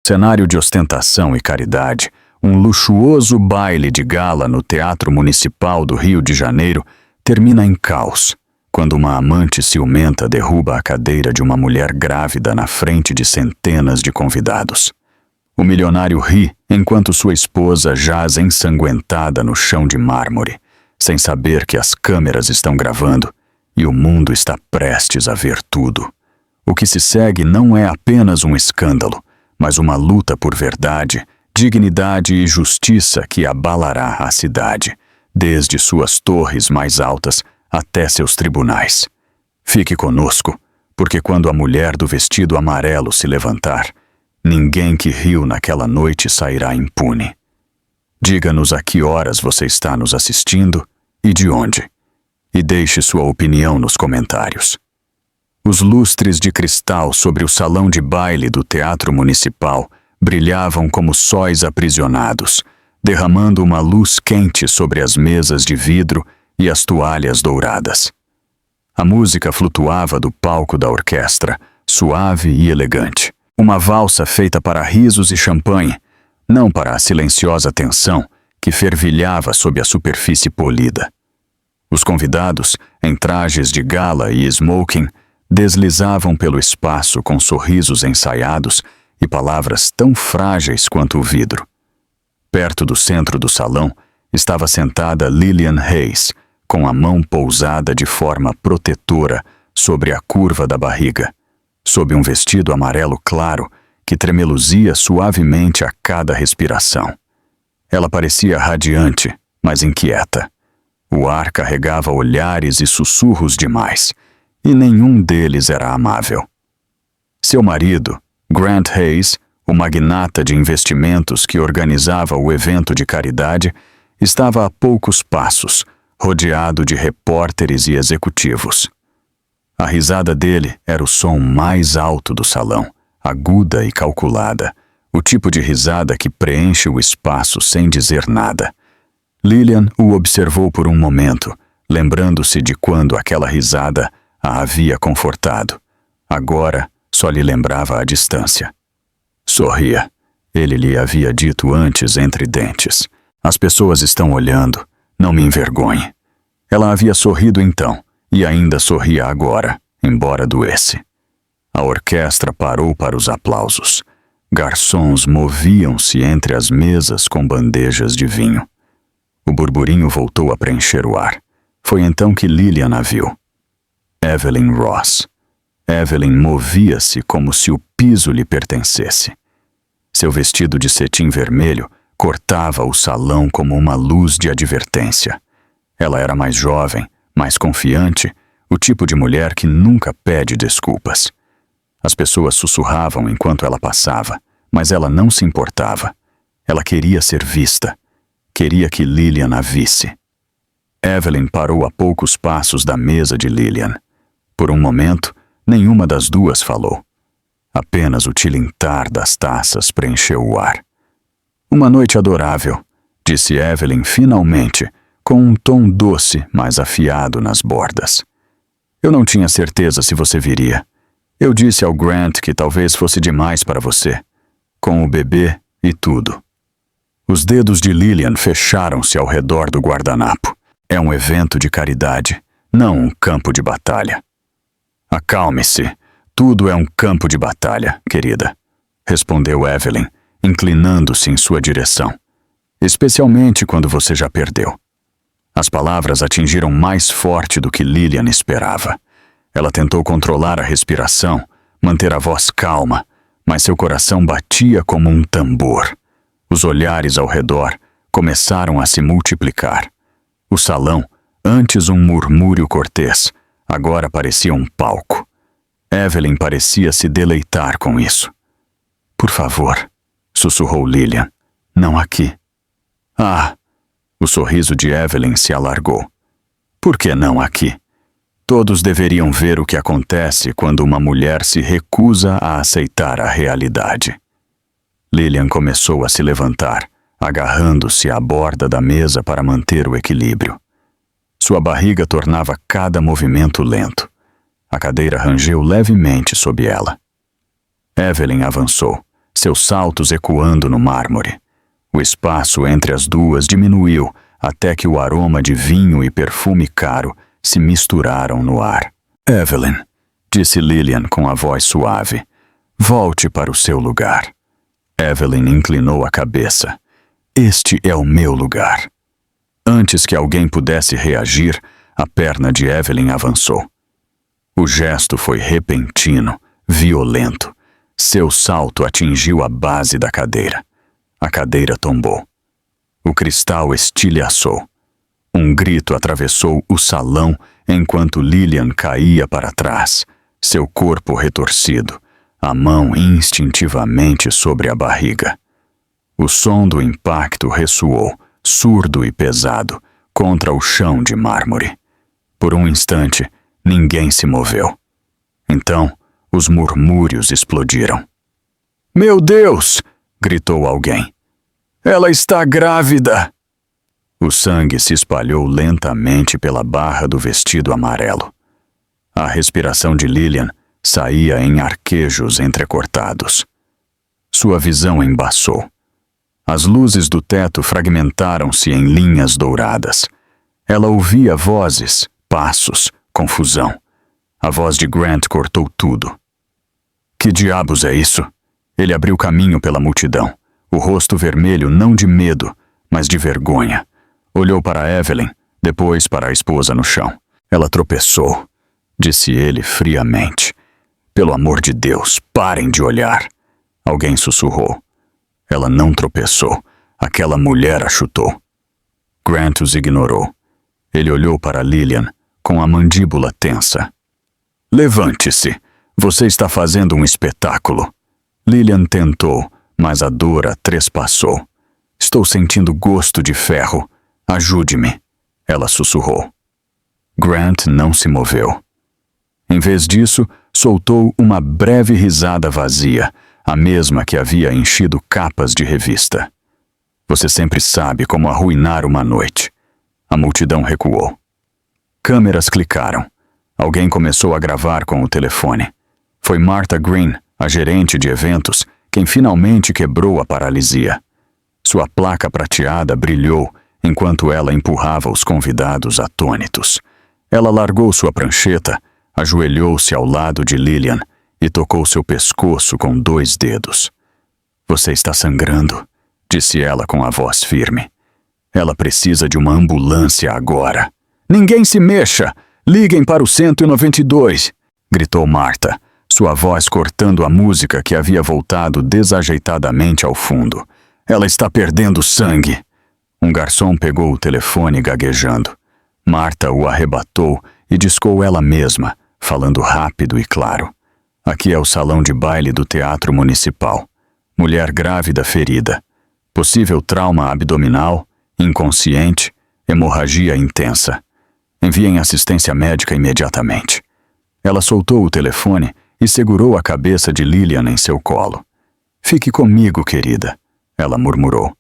Cenário de ostentação e caridade, um luxuoso baile de gala no Teatro Municipal do Rio de Janeiro termina em caos, quando uma amante ciumenta derruba a cadeira de uma mulher grávida na frente de centenas de convidados. O milionário ri enquanto sua esposa jaz ensanguentada no chão de mármore, sem saber que as câmeras estão gravando e o mundo está prestes a ver tudo. O que se segue não é apenas um escândalo, mas uma luta por verdade, dignidade e justiça que abalará a cidade, desde suas torres mais altas até seus tribunais. Fique conosco, porque quando a mulher do vestido amarelo se levantar, ninguém que riu naquela noite sairá impune. Diga-nos a que horas você está nos assistindo e de onde. E deixe sua opinião nos comentários. Os lustres de cristal sobre o salão de baile do Teatro Municipal brilhavam como sóis aprisionados, derramando uma luz quente sobre as mesas de vidro e as toalhas douradas. A música flutuava do palco da orquestra, suave e elegante. Uma valsa feita para risos e champanhe, não para a silenciosa tensão que fervilhava sob a superfície polida. Os convidados, em trajes de gala e smoking, deslizavam pelo espaço com sorrisos ensaiados e palavras tão frágeis quanto o vidro. Perto do centro do salão estava sentada Lillian Hayes, com a mão pousada de forma protetora sobre a curva da barriga, sob um vestido amarelo claro que tremeluzia suavemente a cada respiração. Ela parecia radiante, mas inquieta. O ar carregava olhares e sussurros demais, e nenhum deles era amável. Seu marido, Grant Hayes, o magnata de investimentos que organizava o evento de caridade, estava a poucos passos, rodeado de repórteres e executivos. A risada dele era o som mais alto do salão, aguda e calculada, o tipo de risada que preenche o espaço sem dizer nada. Lillian o observou por um momento, lembrando-se de quando aquela risada a havia confortado. Agora só lhe lembrava a distância. Sorria. Ele lhe havia dito antes entre dentes. As pessoas estão olhando. Não me envergonhe. Ela havia sorrido então, e ainda sorria agora, embora doesse. A orquestra parou para os aplausos. Garçons moviam-se entre as mesas com bandejas de vinho. O burburinho voltou a preencher o ar. Foi então que Lillian a viu. Evelyn Ross. Evelyn movia-se como se o piso lhe pertencesse. Seu vestido de cetim vermelho cortava o salão como uma luz de advertência. Ela era mais jovem, mais confiante, o tipo de mulher que nunca pede desculpas. As pessoas sussurravam enquanto ela passava, mas ela não se importava. Ela queria ser vista. Queria que Lillian a visse. Evelyn parou a poucos passos da mesa de Lillian. Por um momento, nenhuma das duas falou. Apenas o tilintar das taças preencheu o ar. Uma noite adorável, disse Evelyn finalmente, com um tom doce, mas afiado nas bordas. Eu não tinha certeza se você viria. Eu disse ao Grant que talvez fosse demais para você, com o bebê e tudo. Os dedos de Lillian fecharam-se ao redor do guardanapo. É um evento de caridade, não um campo de batalha. Acalme-se. Tudo é um campo de batalha, querida, respondeu Evelyn, inclinando-se em sua direção. Especialmente quando você já perdeu. As palavras atingiram mais forte do que Lillian esperava. Ela tentou controlar a respiração, manter a voz calma, mas seu coração batia como um tambor. Os olhares ao redor começaram a se multiplicar. O salão, antes um murmúrio cortês, agora parecia um palco. Evelyn parecia se deleitar com isso. Por favor, sussurrou Lillian. Não aqui. Ah! O sorriso de Evelyn se alargou. Por que não aqui? Todos deveriam ver o que acontece quando uma mulher se recusa a aceitar a realidade. Lillian começou a se levantar, agarrando-se à borda da mesa para manter o equilíbrio. Sua barriga tornava cada movimento lento. A cadeira rangeu levemente sob ela. Evelyn avançou, seus saltos ecoando no mármore. O espaço entre as duas diminuiu até que o aroma de vinho e perfume caro se misturaram no ar. "Evelyn", disse Lillian com a voz suave, "volte para o seu lugar." Evelyn inclinou a cabeça. "Este é o meu lugar." Antes que alguém pudesse reagir, a perna de Evelyn avançou. O gesto foi repentino, violento. Seu salto atingiu a base da cadeira. A cadeira tombou. O cristal estilhaçou. Um grito atravessou o salão enquanto Lillian caía para trás, seu corpo retorcido, a mão instintivamente sobre a barriga. O som do impacto ressoou, surdo e pesado, contra o chão de mármore. Por um instante, ninguém se moveu. Então, os murmúrios explodiram. "Meu Deus!" gritou alguém. "Ela está grávida!" O sangue se espalhou lentamente pela barra do vestido amarelo. A respiração de Lillian saía em arquejos entrecortados. Sua visão embaçou. As luzes do teto fragmentaram-se em linhas douradas. Ela ouvia vozes, passos, confusão. A voz de Grant cortou tudo. "Que diabos é isso?" Ele abriu caminho pela multidão, o rosto vermelho não de medo, mas de vergonha. Olhou para Evelyn, depois para a esposa no chão. "Ela tropeçou", disse ele friamente. "Pelo amor de Deus, parem de olhar." Alguém sussurrou. "Ela não tropeçou. Aquela mulher a chutou." Grant os ignorou. Ele olhou para Lillian, com a mandíbula tensa. "Levante-se. Você está fazendo um espetáculo." Lillian tentou, mas a dor a trespassou. "Estou sentindo gosto de ferro. Ajude-me." Ela sussurrou. Grant não se moveu. Em vez disso, soltou uma breve risada vazia, a mesma que havia enchido capas de revista. "Você sempre sabe como arruinar uma noite." A multidão recuou. Câmeras clicaram. Alguém começou a gravar com o telefone. Foi Martha Green, a gerente de eventos, quem finalmente quebrou a paralisia. Sua placa prateada brilhou enquanto ela empurrava os convidados atônitos. Ela largou sua prancheta, ajoelhou-se ao lado de Lillian e tocou seu pescoço com 2 dedos. "Você está sangrando", disse ela com a voz firme. "Ela precisa de uma ambulância agora." "Ninguém se mexa! Liguem para o 192!" gritou Martha, sua voz cortando a música que havia voltado desajeitadamente ao fundo. "Ela está perdendo sangue." Um garçom pegou o telefone gaguejando. Martha o arrebatou e discou ela mesma, falando rápido e claro. "Aqui é o salão de baile do Teatro Municipal. Mulher grávida ferida. Possível trauma abdominal, inconsciente, hemorragia intensa. Enviem assistência médica imediatamente." Ela soltou o telefone e segurou a cabeça de Lillian em seu colo. "Fique comigo, querida," ela murmurou.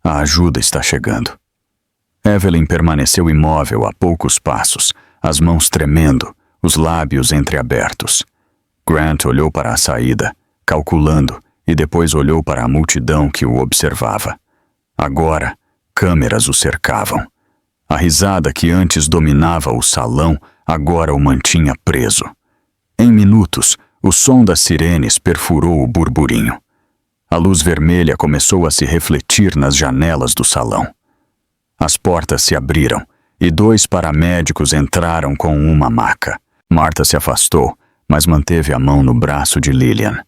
"A ajuda está chegando." Evelyn permaneceu imóvel a poucos passos, as mãos tremendo, os lábios entreabertos. Grant olhou para a saída, calculando, e depois olhou para a multidão que o observava. Agora, câmeras o cercavam. A risada que antes dominava o salão agora o mantinha preso. Em minutos, o som das sirenes perfurou o burburinho. A luz vermelha começou a se refletir nas janelas do salão. As portas se abriram e 2 paramédicos entraram com uma maca. Martha se afastou, mas manteve a mão no braço de Lillian.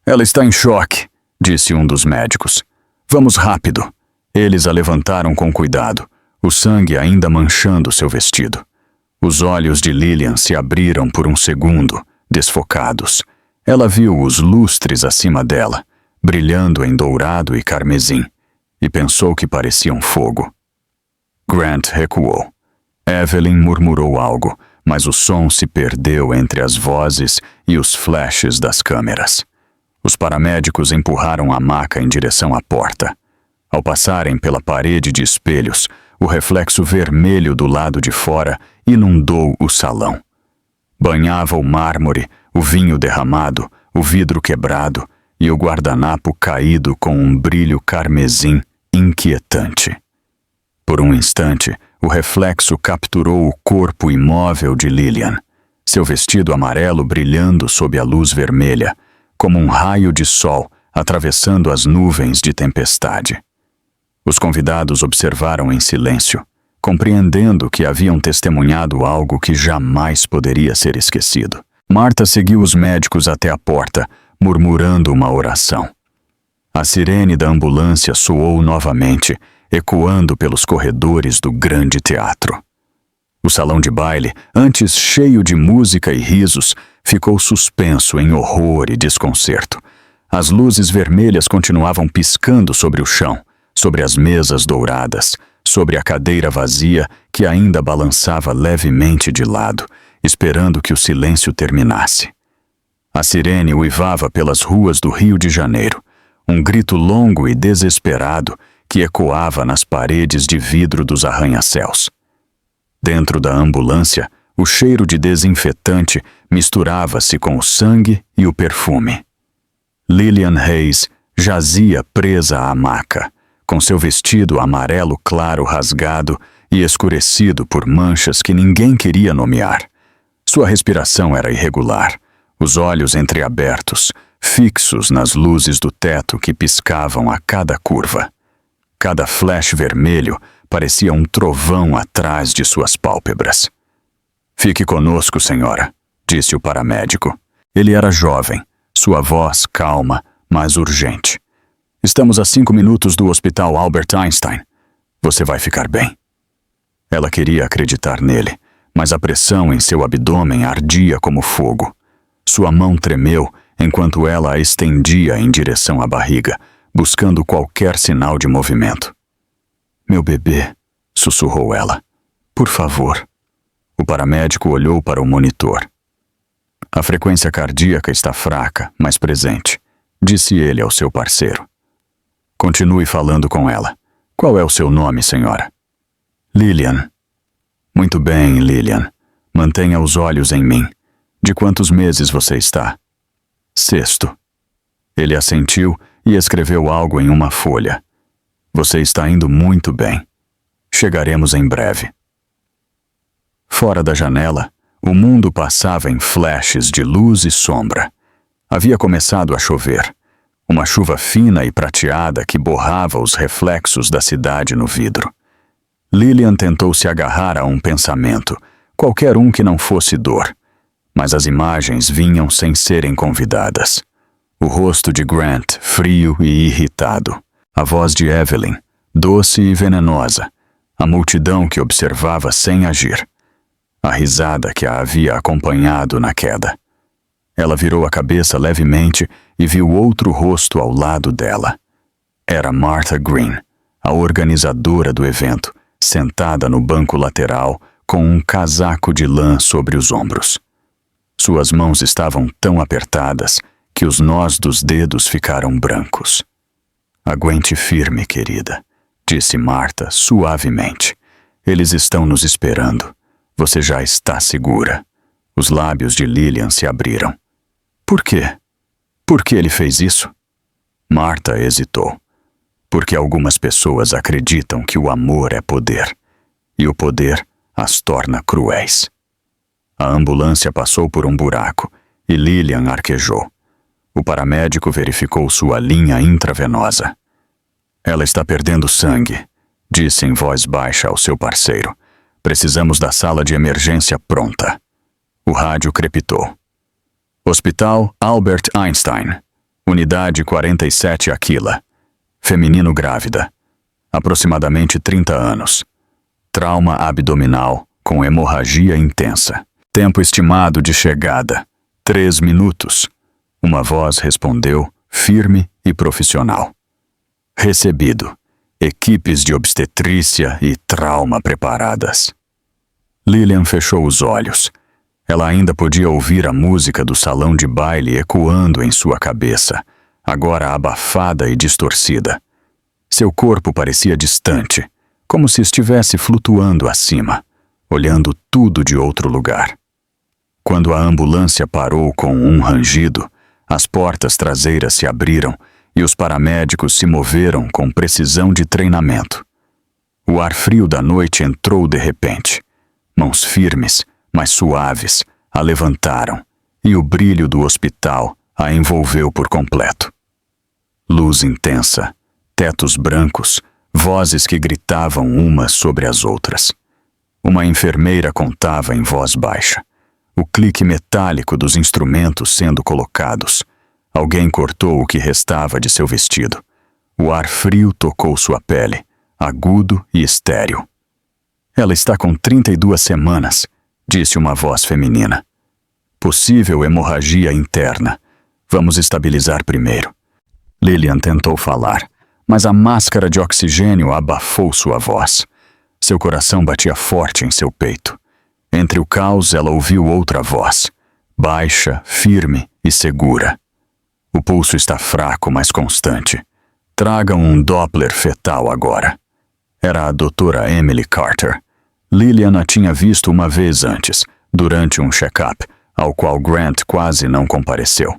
"Ela está em choque", disse um dos médicos. "Vamos rápido." Eles a levantaram com cuidado, o sangue ainda manchando seu vestido. Os olhos de Lillian se abriram por um segundo, desfocados. Ela viu os lustres acima dela, brilhando em dourado e carmesim, e pensou que pareciam fogo. Grant recuou. Evelyn murmurou algo, mas o som se perdeu entre as vozes e os flashes das câmeras. Os paramédicos empurraram a maca em direção à porta. Ao passarem pela parede de espelhos, o reflexo vermelho do lado de fora inundou o salão. Banhava o mármore, o vinho derramado, o vidro quebrado e o guardanapo caído com um brilho carmesim inquietante. Por um instante, o reflexo capturou o corpo imóvel de Lillian, seu vestido amarelo brilhando sob a luz vermelha, como um raio de sol atravessando as nuvens de tempestade. Os convidados observaram em silêncio, compreendendo que haviam testemunhado algo que jamais poderia ser esquecido. Marta seguiu os médicos até a porta, murmurando uma oração. A sirene da ambulância soou novamente, ecoando pelos corredores do grande teatro. O salão de baile, antes cheio de música e risos, ficou suspenso em horror e desconcerto. As luzes vermelhas continuavam piscando sobre o chão, sobre as mesas douradas, sobre a cadeira vazia que ainda balançava levemente de lado, esperando que o silêncio terminasse. A sirene uivava pelas ruas do Rio de Janeiro, um grito longo e desesperado que ecoava nas paredes de vidro dos arranha-céus. Dentro da ambulância, o cheiro de desinfetante misturava-se com o sangue e o perfume. Lillian Hayes jazia presa à maca, com seu vestido amarelo claro rasgado e escurecido por manchas que ninguém queria nomear. Sua respiração era irregular, os olhos entreabertos, fixos nas luzes do teto que piscavam a cada curva. Cada flash vermelho parecia um trovão atrás de suas pálpebras. "Fique conosco, senhora", disse o paramédico. Ele era jovem, sua voz calma, mas urgente. "Estamos a 5 minutos do Hospital Albert Einstein. Você vai ficar bem." Ela queria acreditar nele, mas a pressão em seu abdômen ardia como fogo. Sua mão tremeu enquanto ela a estendia em direção à barriga, buscando qualquer sinal de movimento. "Meu bebê", sussurrou ela. "Por favor." O paramédico olhou para o monitor. "A frequência cardíaca está fraca, mas presente", disse ele ao seu parceiro. "Continue falando com ela. Qual é o seu nome, senhora?" "Lillian." "Muito bem, Lillian. Mantenha os olhos em mim. De quantos meses você está?" "6º." Ele assentiu e escreveu algo em uma folha. "Você está indo muito bem. Chegaremos em breve." Fora da janela, o mundo passava em flashes de luz e sombra. Havia começado a chover. Uma chuva fina e prateada que borrava os reflexos da cidade no vidro. Lillian tentou se agarrar a um pensamento, qualquer um que não fosse dor. Mas as imagens vinham sem serem convidadas. O rosto de Grant, frio e irritado. A voz de Evelyn, doce e venenosa. A multidão que observava sem agir. A risada que a havia acompanhado na queda. Ela virou a cabeça levemente e viu outro rosto ao lado dela. Era Martha Green, a organizadora do evento, sentada no banco lateral com um casaco de lã sobre os ombros. Suas mãos estavam tão apertadas que os nós dos dedos ficaram brancos. "Aguente firme, querida", disse Martha suavemente. "Eles estão nos esperando. Você já está segura." Os lábios de Lillian se abriram. "Por quê? Por que ele fez isso?" Martha hesitou. "Porque algumas pessoas acreditam que o amor é poder, e o poder as torna cruéis." A ambulância passou por um buraco e Lillian arquejou. O paramédico verificou sua linha intravenosa. "Ela está perdendo sangue", disse em voz baixa ao seu parceiro. "Precisamos da sala de emergência pronta." O rádio crepitou. "Hospital Albert Einstein. Unidade 47 Aquila. Feminino grávida. Aproximadamente 30 anos. Trauma abdominal com hemorragia intensa. Tempo estimado de chegada: 3 minutos. Uma voz respondeu, firme e profissional. "Recebido. Equipes de obstetrícia e trauma preparadas." Lillian fechou os olhos. Ela ainda podia ouvir a música do salão de baile ecoando em sua cabeça, agora abafada e distorcida. Seu corpo parecia distante, como se estivesse flutuando acima, olhando tudo de outro lugar. Quando a ambulância parou com um rangido, As portas traseiras se abriram e os paramédicos se moveram com precisão de treinamento. O ar frio da noite entrou de repente. Mãos firmes, mas suaves, a levantaram, e o brilho do hospital a envolveu por completo. Luz intensa, tetos brancos, vozes que gritavam umas sobre as outras. Uma enfermeira contava em voz baixa. O clique metálico dos instrumentos sendo colocados. Alguém cortou o que restava de seu vestido. O ar frio tocou sua pele, agudo e estéril. Ela está com 32 semanas, disse uma voz feminina. Possível hemorragia interna. Vamos estabilizar primeiro. Lillian tentou falar, mas a máscara de oxigênio abafou sua voz. Seu coração batia forte em seu peito. Entre o caos, ela ouviu outra voz, baixa, firme e segura. O pulso está fraco, mas constante. Tragam um Doppler fetal agora. Era a doutora Emily Carter. Lillian a tinha visto uma vez antes, durante um check-up, ao qual Grant quase não compareceu.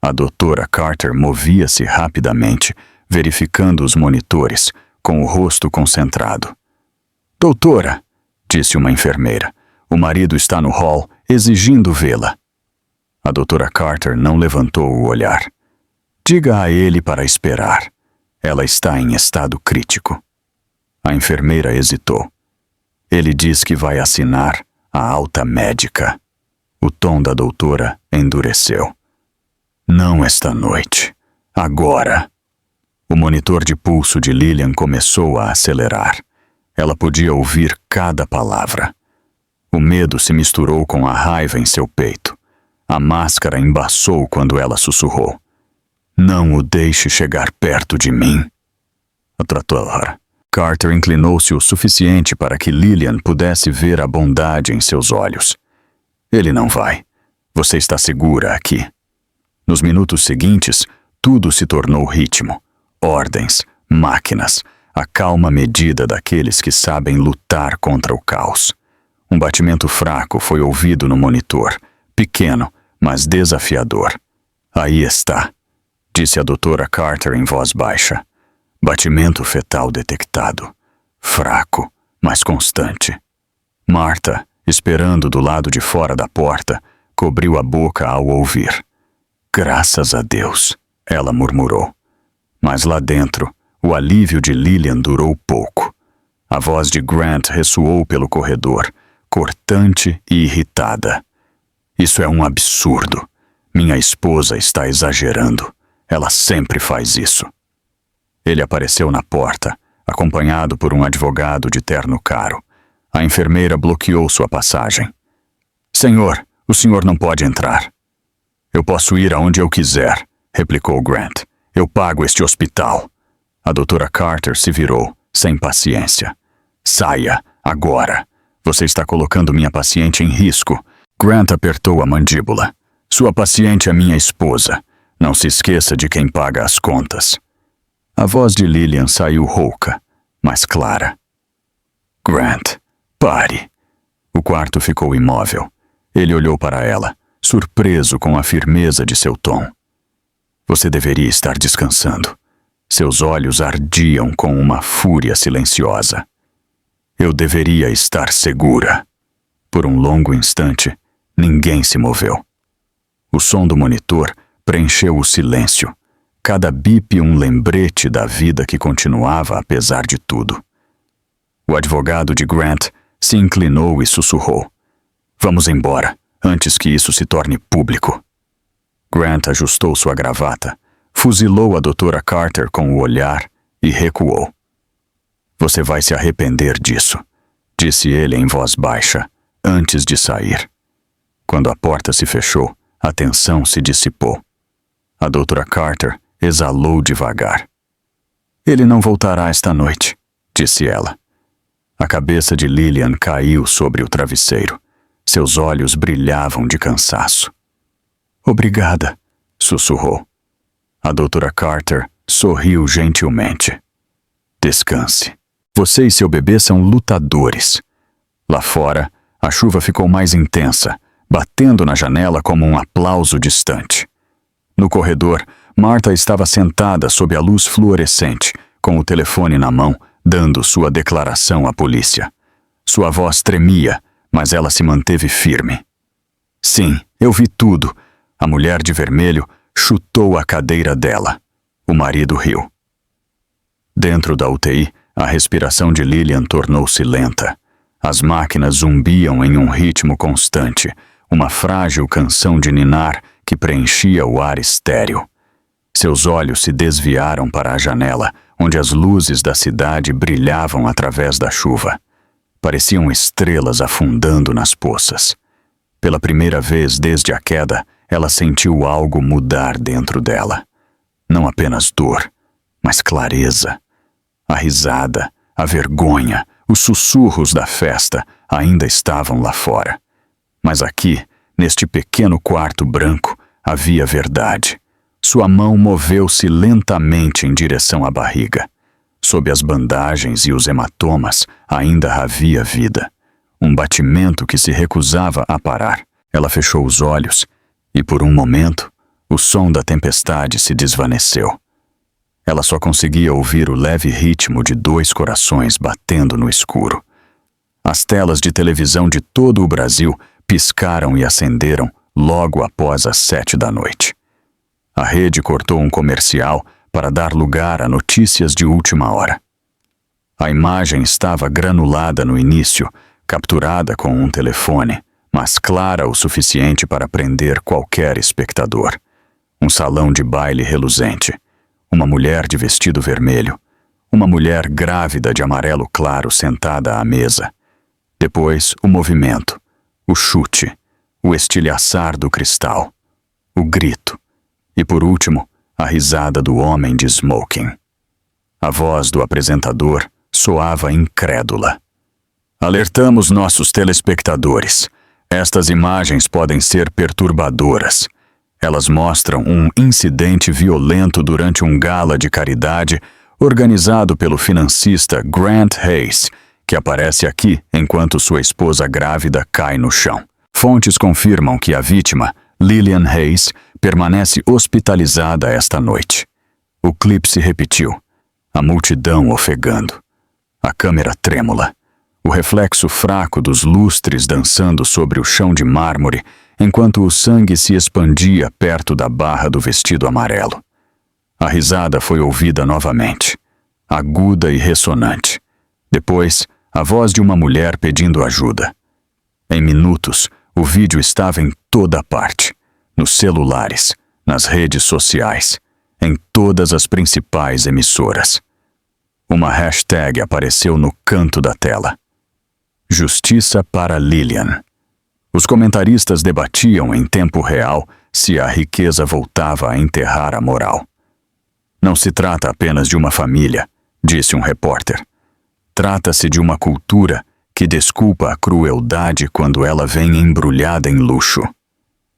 A doutora Carter movia-se rapidamente, verificando os monitores, com o rosto concentrado. Doutora, disse uma enfermeira, o marido está no hall, exigindo vê-la. A doutora Carter não levantou o olhar. Diga a ele para esperar. Ela está em estado crítico. A enfermeira hesitou. Ele diz que vai assinar a alta médica. O tom da doutora endureceu. Não esta noite. Agora. O monitor de pulso de Lillian começou a acelerar. Ela podia ouvir cada palavra. O medo se misturou com a raiva em seu peito. A máscara embaçou quando ela sussurrou. Não o deixe chegar perto de mim. A tradutora. Carter inclinou-se o suficiente para que Lillian pudesse ver a bondade em seus olhos. Ele não vai. Você está segura aqui. Nos minutos seguintes, tudo se tornou ritmo. Ordens, máquinas, a calma medida daqueles que sabem lutar contra o caos. Um batimento fraco foi ouvido no monitor, pequeno, mas desafiador. Aí está, disse a doutora Carter em voz baixa. Batimento fetal detectado. Fraco, mas constante. Marta, esperando do lado de fora da porta, cobriu a boca ao ouvir. Graças a Deus, ela murmurou. Mas lá dentro, o alívio de Lillian durou pouco. A voz de Grant ressoou pelo corredor, cortante e irritada. Isso é um absurdo. Minha esposa está exagerando. Ela sempre faz isso. Ele apareceu na porta, acompanhado por um advogado de terno caro. A enfermeira bloqueou sua passagem. Senhor, o senhor não pode entrar. Eu posso ir aonde eu quiser, replicou Grant. Eu pago este hospital. A doutora Carter se virou, sem paciência. Saia, agora. Você está colocando minha paciente em risco. Grant apertou a mandíbula. Sua paciente é minha esposa. Não se esqueça de quem paga as contas. A voz de Lillian saiu rouca, mas clara. Grant, pare. O quarto ficou imóvel. Ele olhou para ela, surpreso com a firmeza de seu tom. Você deveria estar descansando. Seus olhos ardiam com uma fúria silenciosa. Eu deveria estar segura. Por um longo instante, ninguém se moveu. O som do monitor preencheu o silêncio. Cada bip um lembrete da vida que continuava apesar de tudo. O advogado de Grant se inclinou e sussurrou. Vamos embora, antes que isso se torne público. Grant ajustou sua gravata, fuzilou a doutora Carter com o olhar e recuou. Você vai se arrepender disso, disse ele em voz baixa, antes de sair. Quando a porta se fechou, a tensão se dissipou. A doutora Carter exalou devagar. Ele não voltará esta noite, disse ela. A cabeça de Lillian caiu sobre o travesseiro. Seus olhos brilhavam de cansaço. Obrigada, sussurrou. A doutora Carter sorriu gentilmente. Descanse. Você e seu bebê são lutadores. Lá fora, a chuva ficou mais intensa, batendo na janela como um aplauso distante. No corredor, Martha estava sentada sob a luz fluorescente, com o telefone na mão, dando sua declaração à polícia. Sua voz tremia, mas ela se manteve firme. Sim, eu vi tudo. A mulher de vermelho chutou a cadeira dela. O marido riu. Dentro da UTI, a respiração de Lillian tornou-se lenta. As máquinas zumbiam em um ritmo constante, uma frágil canção de ninar que preenchia o ar estéril. Seus olhos se desviaram para a janela, onde as luzes da cidade brilhavam através da chuva. Pareciam estrelas afundando nas poças. Pela primeira vez desde a queda, ela sentiu algo mudar dentro dela. Não apenas dor, mas clareza. A risada, a vergonha, os sussurros da festa ainda estavam lá fora. Mas aqui, neste pequeno quarto branco, havia verdade. Sua mão moveu-se lentamente em direção à barriga. Sob as bandagens e os hematomas, ainda havia vida. Um batimento que se recusava a parar. Ela fechou os olhos e, por um momento, o som da tempestade se desvaneceu. Ela só conseguia ouvir o leve ritmo de 2 corações batendo no escuro. As telas de televisão de todo o Brasil piscaram e acenderam logo após as 7 da noite. A rede cortou um comercial para dar lugar a notícias de última hora. A imagem estava granulada no início, capturada com um telefone, mas clara o suficiente para prender qualquer espectador. Um salão de baile reluzente. Uma mulher de vestido vermelho. Uma mulher grávida de amarelo claro sentada à mesa. Depois, o movimento, o chute, o estilhaçar do cristal, o grito. E por último, a risada do homem de smoking. A voz do apresentador soava incrédula. Alertamos nossos telespectadores. Estas imagens podem ser perturbadoras. Elas mostram um incidente violento durante um gala de caridade organizado pelo financista Grant Hayes, que aparece aqui enquanto sua esposa grávida cai no chão. Fontes confirmam que a vítima, Lillian Hayes, permanece hospitalizada esta noite. O clipe se repetiu. A multidão ofegando. A câmera trêmula. O reflexo fraco dos lustres dançando sobre o chão de mármore, enquanto o sangue se expandia perto da barra do vestido amarelo. A risada foi ouvida novamente, aguda e ressonante. Depois, a voz de uma mulher pedindo ajuda. Em minutos, o vídeo estava em toda parte. Nos celulares, nas redes sociais, em todas as principais emissoras. Uma hashtag apareceu no canto da tela. Justiça para Lillian. Os comentaristas debatiam em tempo real se a riqueza voltava a enterrar a moral. Não se trata apenas de uma família, disse um repórter. Trata-se de uma cultura que desculpa a crueldade quando ela vem embrulhada em luxo.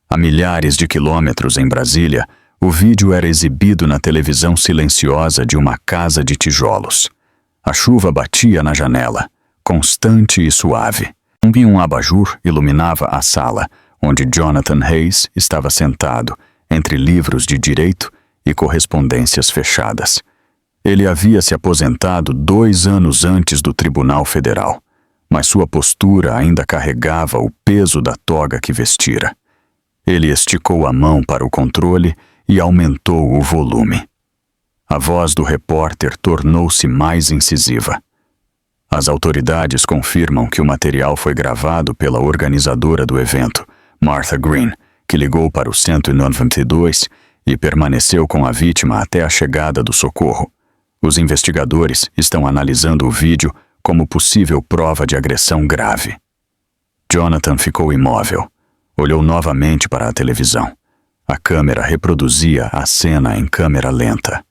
A milhares de quilômetros em Brasília, o vídeo era exibido na televisão silenciosa de uma casa de tijolos. A chuva batia na janela, constante e suave. Um abajur iluminava a sala, onde Jonathan Hayes estava sentado, entre livros de direito e correspondências fechadas. Ele havia se aposentado 2 anos antes do Tribunal Federal, mas sua postura ainda carregava o peso da toga que vestira. Ele esticou a mão para o controle e aumentou o volume. A voz do repórter tornou-se mais incisiva. As autoridades confirmam que o material foi gravado pela organizadora do evento, Martha Green, que ligou para o 192 e permaneceu com a vítima até a chegada do socorro. Os investigadores estão analisando o vídeo como possível prova de agressão grave. Jonathan ficou imóvel. Olhou novamente para a televisão. A câmera reproduzia a cena em câmera lenta.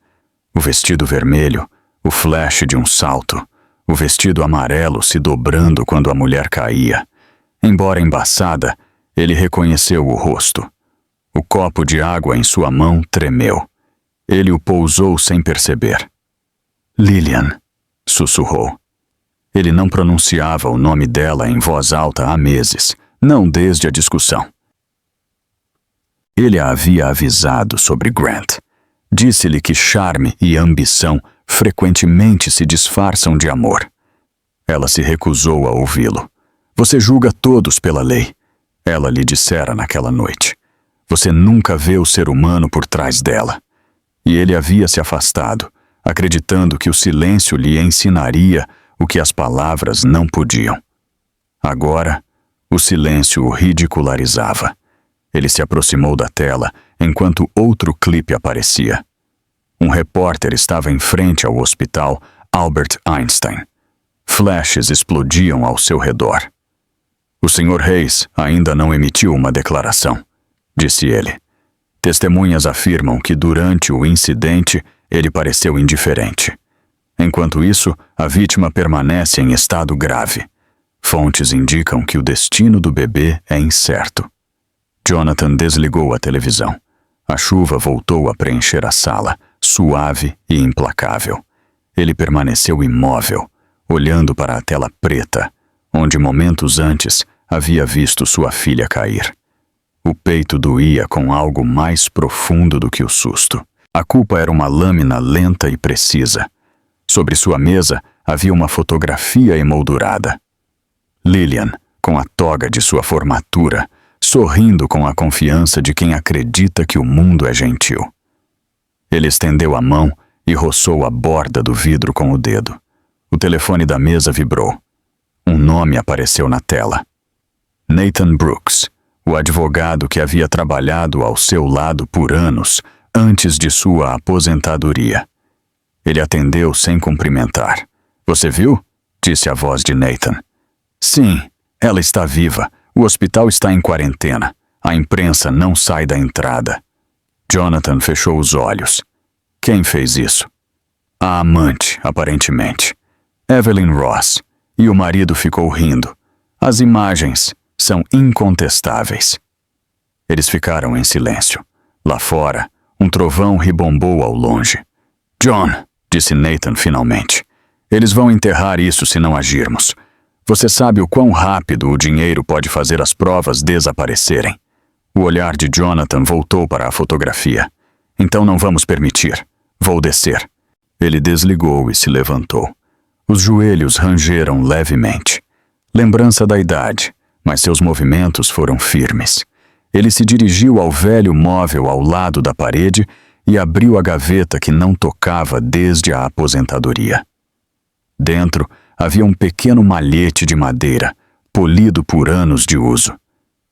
O vestido vermelho, o flash de um salto, o vestido amarelo se dobrando quando a mulher caía. Embora embaçada, ele reconheceu o rosto. O copo de água em sua mão tremeu. Ele o pousou sem perceber. Lillian, sussurrou. Ele não pronunciava o nome dela em voz alta há meses, não desde a discussão. Ele a havia avisado sobre Grant. Disse-lhe que charme e ambição frequentemente se disfarçam de amor. Ela se recusou a ouvi-lo. Você julga todos pela lei. Ela lhe dissera naquela noite. Você nunca vê o ser humano por trás dela. E ele havia se afastado, acreditando que o silêncio lhe ensinaria o que as palavras não podiam. Agora, o silêncio o ridicularizava. Ele se aproximou da tela enquanto outro clipe aparecia. Um repórter estava em frente ao hospital Albert Einstein. Flashes explodiam ao seu redor. O Sr. Hayes ainda não emitiu uma declaração, disse ele. Testemunhas afirmam que durante o incidente ele pareceu indiferente. Enquanto isso, a vítima permanece em estado grave. Fontes indicam que o destino do bebê é incerto. Jonathan desligou a televisão. A chuva voltou a preencher a sala, suave e implacável. Ele permaneceu imóvel, olhando para a tela preta, onde momentos antes havia visto sua filha cair. O peito doía com algo mais profundo do que o susto. A culpa era uma lâmina lenta e precisa. Sobre sua mesa havia uma fotografia emoldurada. Lillian, com a toga de sua formatura, sorrindo com a confiança de quem acredita que o mundo é gentil. Ele estendeu a mão e roçou a borda do vidro com o dedo. O telefone da mesa vibrou. Um nome apareceu na tela. Nathan Brooks, o advogado que havia trabalhado ao seu lado por anos antes de sua aposentadoria. Ele atendeu sem cumprimentar. Você viu? Disse a voz de Nathan. Sim, ela está viva. O hospital está em quarentena. A imprensa não sai da entrada. Jonathan fechou os olhos. Quem fez isso? A amante, aparentemente. Evelyn Ross. E o marido ficou rindo. As imagens são incontestáveis. Eles ficaram em silêncio. Lá fora, um trovão ribombou ao longe. John, disse Nathan finalmente. Eles vão enterrar isso se não agirmos. Você sabe o quão rápido o dinheiro pode fazer as provas desaparecerem. O olhar de Jonathan voltou para a fotografia. Então não vamos permitir. Vou descer. Ele desligou e se levantou. Os joelhos rangeram levemente. Lembrança da idade, mas seus movimentos foram firmes. Ele se dirigiu ao velho móvel ao lado da parede e abriu a gaveta que não tocava desde a aposentadoria. Dentro havia um pequeno malhete de madeira, polido por anos de uso.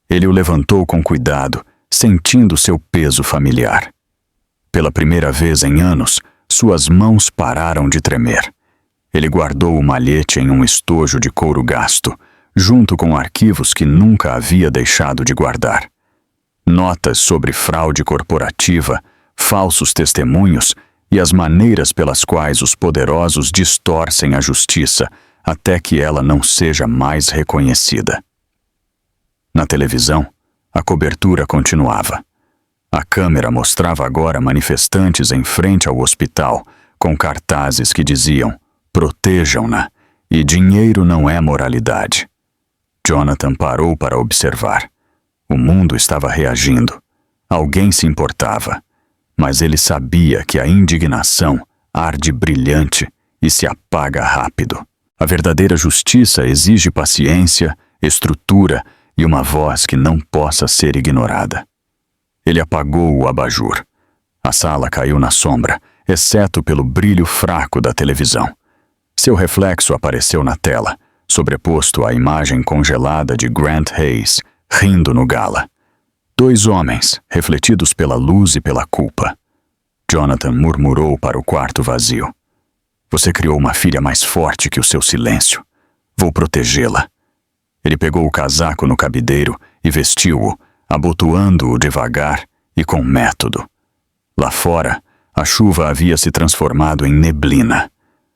Ele o levantou com cuidado, sentindo seu peso familiar. Pela primeira vez em anos, suas mãos pararam de tremer. Ele guardou o malhete em um estojo de couro gasto, junto com arquivos que nunca havia deixado de guardar. Notas sobre fraude corporativa, falsos testemunhos e as maneiras pelas quais os poderosos distorcem a justiça até que ela não seja mais reconhecida. Na televisão, a cobertura continuava. A câmera mostrava agora manifestantes em frente ao hospital, com cartazes que diziam "Protejam-na" e "Dinheiro não é moralidade". Jonathan parou para observar. O mundo estava reagindo. Alguém se importava. Mas ele sabia que a indignação arde brilhante e se apaga rápido. A verdadeira justiça exige paciência, estrutura e uma voz que não possa ser ignorada. Ele apagou o abajur. A sala caiu na sombra, exceto pelo brilho fraco da televisão. Seu reflexo apareceu na tela, sobreposto à imagem congelada de Grant Hayes, rindo no gala. 2 homens, refletidos pela luz e pela culpa. Jonathan murmurou para o quarto vazio. Você criou uma filha mais forte que o seu silêncio. Vou protegê-la. Ele pegou o casaco no cabideiro e vestiu-o, abotoando-o devagar e com método. Lá fora, a chuva havia se transformado em neblina.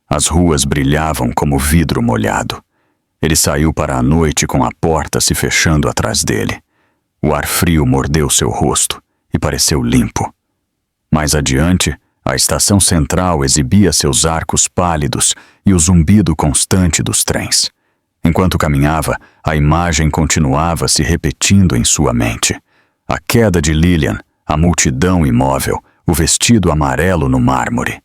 As ruas brilhavam como vidro molhado. Ele saiu para a noite com a porta se fechando atrás dele. O ar frio mordeu seu rosto e pareceu limpo. Mais adiante, a estação central exibia seus arcos pálidos e o zumbido constante dos trens. Enquanto caminhava, a imagem continuava se repetindo em sua mente. A queda de Lillian, a multidão imóvel, o vestido amarelo no mármore.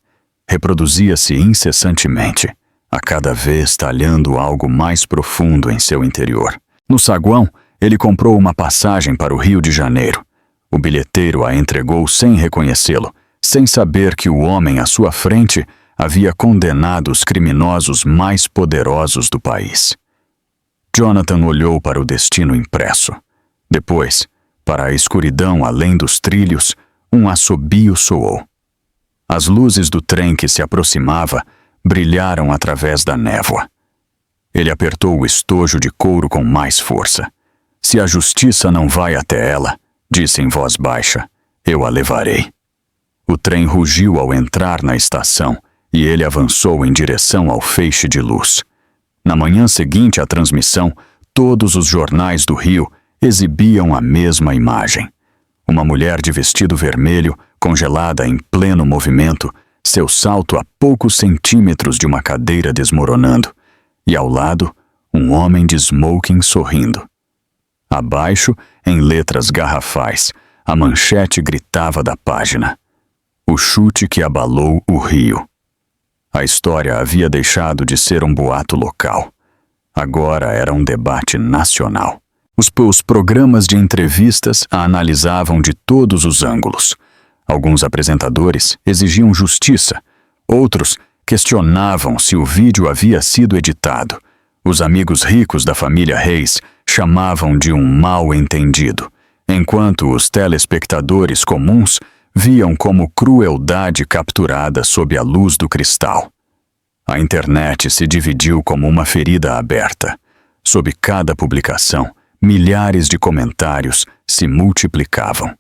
Reproduzia-se incessantemente, a cada vez talhando algo mais profundo em seu interior. No saguão, ele comprou uma passagem para o Rio de Janeiro. O bilheteiro a entregou sem reconhecê-lo, sem saber que o homem à sua frente havia condenado os criminosos mais poderosos do país. Jonathan olhou para o destino impresso. Depois, para a escuridão além dos trilhos, um assobio soou. As luzes do trem que se aproximava brilharam através da névoa. Ele apertou o estojo de couro com mais força. Se a justiça não vai até ela, disse em voz baixa, eu a levarei. O trem rugiu ao entrar na estação e ele avançou em direção ao feixe de luz. Na manhã seguinte à transmissão, todos os jornais do Rio exibiam a mesma imagem. Uma mulher de vestido vermelho, congelada em pleno movimento, seu salto a poucos centímetros de uma cadeira desmoronando, e ao lado, um homem de smoking sorrindo. Abaixo, em letras garrafais, a manchete gritava da página: o chute que abalou o Rio. A história havia deixado de ser um boato local. Agora era um debate nacional. Os programas de entrevistas a analisavam de todos os ângulos. Alguns apresentadores exigiam justiça. Outros questionavam se o vídeo havia sido editado. Os amigos ricos da família Reis chamavam de um mal-entendido, enquanto os telespectadores comuns viam como crueldade capturada sob a luz do cristal. A internet se dividiu como uma ferida aberta. Sob cada publicação, milhares de comentários se multiplicavam.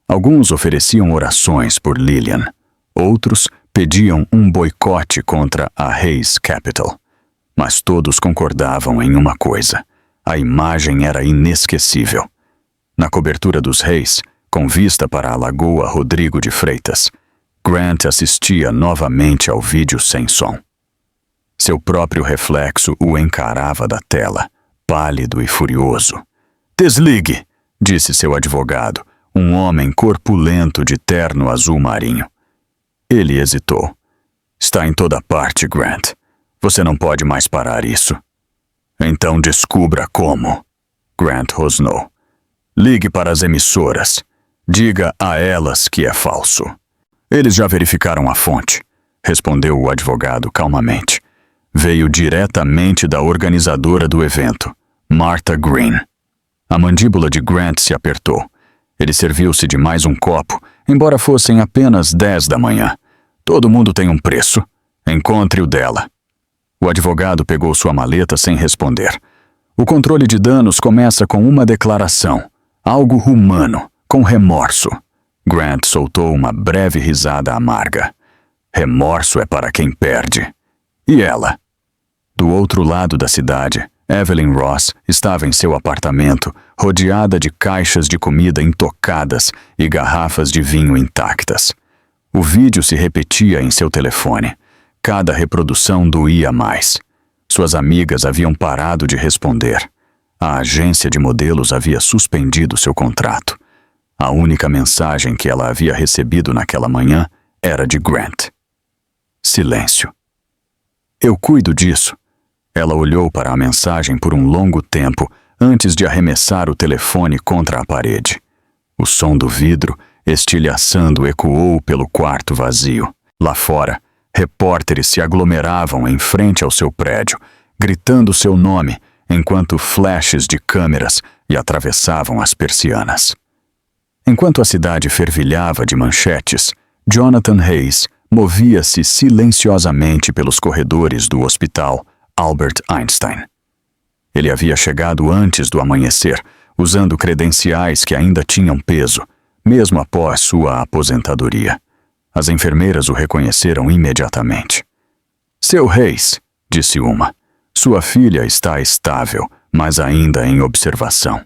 Alguns ofereciam orações por Lillian. Outros pediam um boicote contra a Reis Capital. Mas todos concordavam em uma coisa: a imagem era inesquecível. Na cobertura dos Reis, com vista para a Lagoa Rodrigo de Freitas, Grant assistia novamente ao vídeo sem som. Seu próprio reflexo o encarava da tela, pálido e furioso. "Desligue", disse seu advogado, um homem corpulento de terno azul marinho. Ele hesitou. "Está em toda parte, Grant. Você não pode mais parar isso." "Então descubra como." Grant rosnou. "Ligue para as emissoras. Diga a elas que é falso." "Eles já verificaram a fonte", respondeu o advogado calmamente. "Veio diretamente da organizadora do evento, Martha Green." A mandíbula de Grant se apertou. Ele serviu-se de mais um copo, embora fossem apenas 10 da manhã. "Todo mundo tem um preço. Encontre o dela." O advogado pegou sua maleta sem responder. "O controle de danos começa com uma declaração. Algo humano, com remorso." Grant soltou uma breve risada amarga. "Remorso é para quem perde." "E ela?" Do outro lado da cidade, Evelyn Ross estava em seu apartamento, rodeada de caixas de comida intocadas e garrafas de vinho intactas. O vídeo se repetia em seu telefone. Cada reprodução doía mais. Suas amigas haviam parado de responder. A agência de modelos havia suspendido seu contrato. A única mensagem que ela havia recebido naquela manhã era de Grant. Silêncio. "Eu cuido disso." Ela olhou para a mensagem por um longo tempo antes de arremessar o telefone contra a parede. O som do vidro, estilhaçando, ecoou pelo quarto vazio. Lá fora, repórteres se aglomeravam em frente ao seu prédio, gritando seu nome, enquanto flashes de câmeras lhe atravessavam as persianas. Enquanto a cidade fervilhava de manchetes, Jonathan Reis movia-se silenciosamente pelos corredores do hospital Albert Einstein. Ele havia chegado antes do amanhecer, usando credenciais que ainda tinham peso, mesmo após sua aposentadoria. As enfermeiras o reconheceram imediatamente. "Seu Reis", disse uma, "sua filha está estável, mas ainda em observação."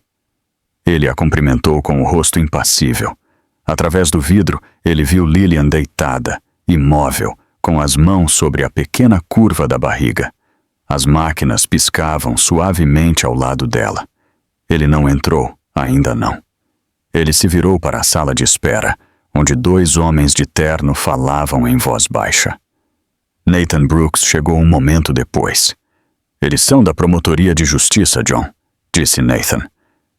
Ele a cumprimentou com o rosto impassível. Através do vidro, ele viu Lillian deitada, imóvel, com as mãos sobre a pequena curva da barriga. As máquinas piscavam suavemente ao lado dela. Ele não entrou, ainda não. Ele se virou para a sala de espera, onde 2 homens de terno falavam em voz baixa. Nathan Brooks chegou um momento depois. Eles são da Promotoria de Justiça, John, disse Nathan.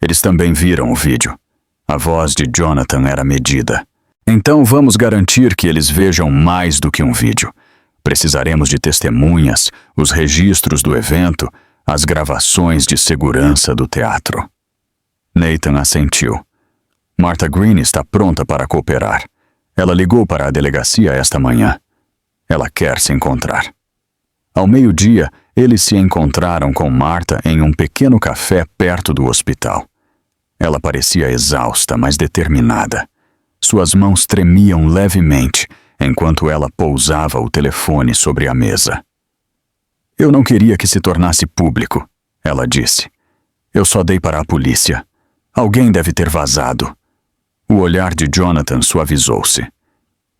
Eles também viram o vídeo. A voz de Jonathan era medida. Então vamos garantir que eles vejam mais do que um vídeo. Precisaremos de testemunhas, os registros do evento, as gravações de segurança do teatro. Nathan assentiu. Martha Green está pronta para cooperar. Ela ligou para a delegacia esta manhã. Ela quer se encontrar. Ao meio-dia, eles se encontraram com Martha em um pequeno café perto do hospital. Ela parecia exausta, mas determinada. Suas mãos tremiam levemente enquanto ela pousava o telefone sobre a mesa. Eu não queria que se tornasse público, ela disse. Eu só dei para a polícia. Alguém deve ter vazado. O olhar de Jonathan suavizou-se.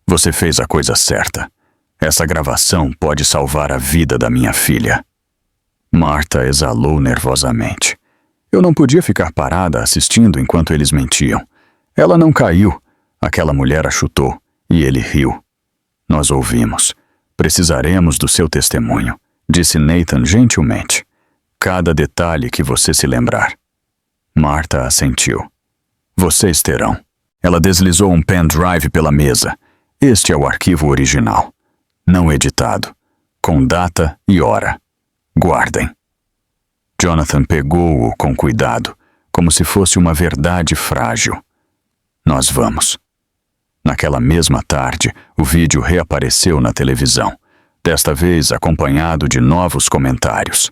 Você fez a coisa certa. Essa gravação pode salvar a vida da minha filha. Martha exalou nervosamente. Eu não podia ficar parada assistindo enquanto eles mentiam. Ela não caiu. Aquela mulher a chutou, e ele riu. Nós ouvimos. Precisaremos do seu testemunho, disse Nathan gentilmente. Cada detalhe que você se lembrar. Martha assentiu. Vocês terão. Ela deslizou um pendrive pela mesa. Este é o arquivo original. Não editado. Com data e hora. Guardem. Jonathan pegou-o com cuidado, como se fosse uma verdade frágil. Nós vamos. Naquela mesma tarde, o vídeo reapareceu na televisão, desta vez acompanhado de novos comentários.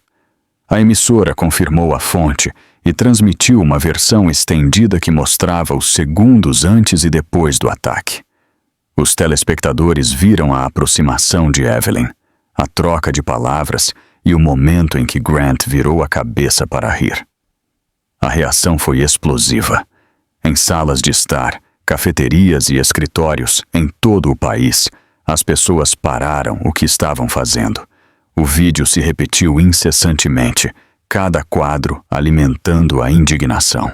A emissora confirmou a fonte e transmitiu uma versão estendida que mostrava os segundos antes e depois do ataque. Os telespectadores viram a aproximação de Evelyn, a troca de palavras e o momento em que Grant virou a cabeça para rir. A reação foi explosiva. Em salas de estar, cafeterias e escritórios em todo o país, as pessoas pararam o que estavam fazendo. O vídeo se repetiu incessantemente, cada quadro alimentando a indignação.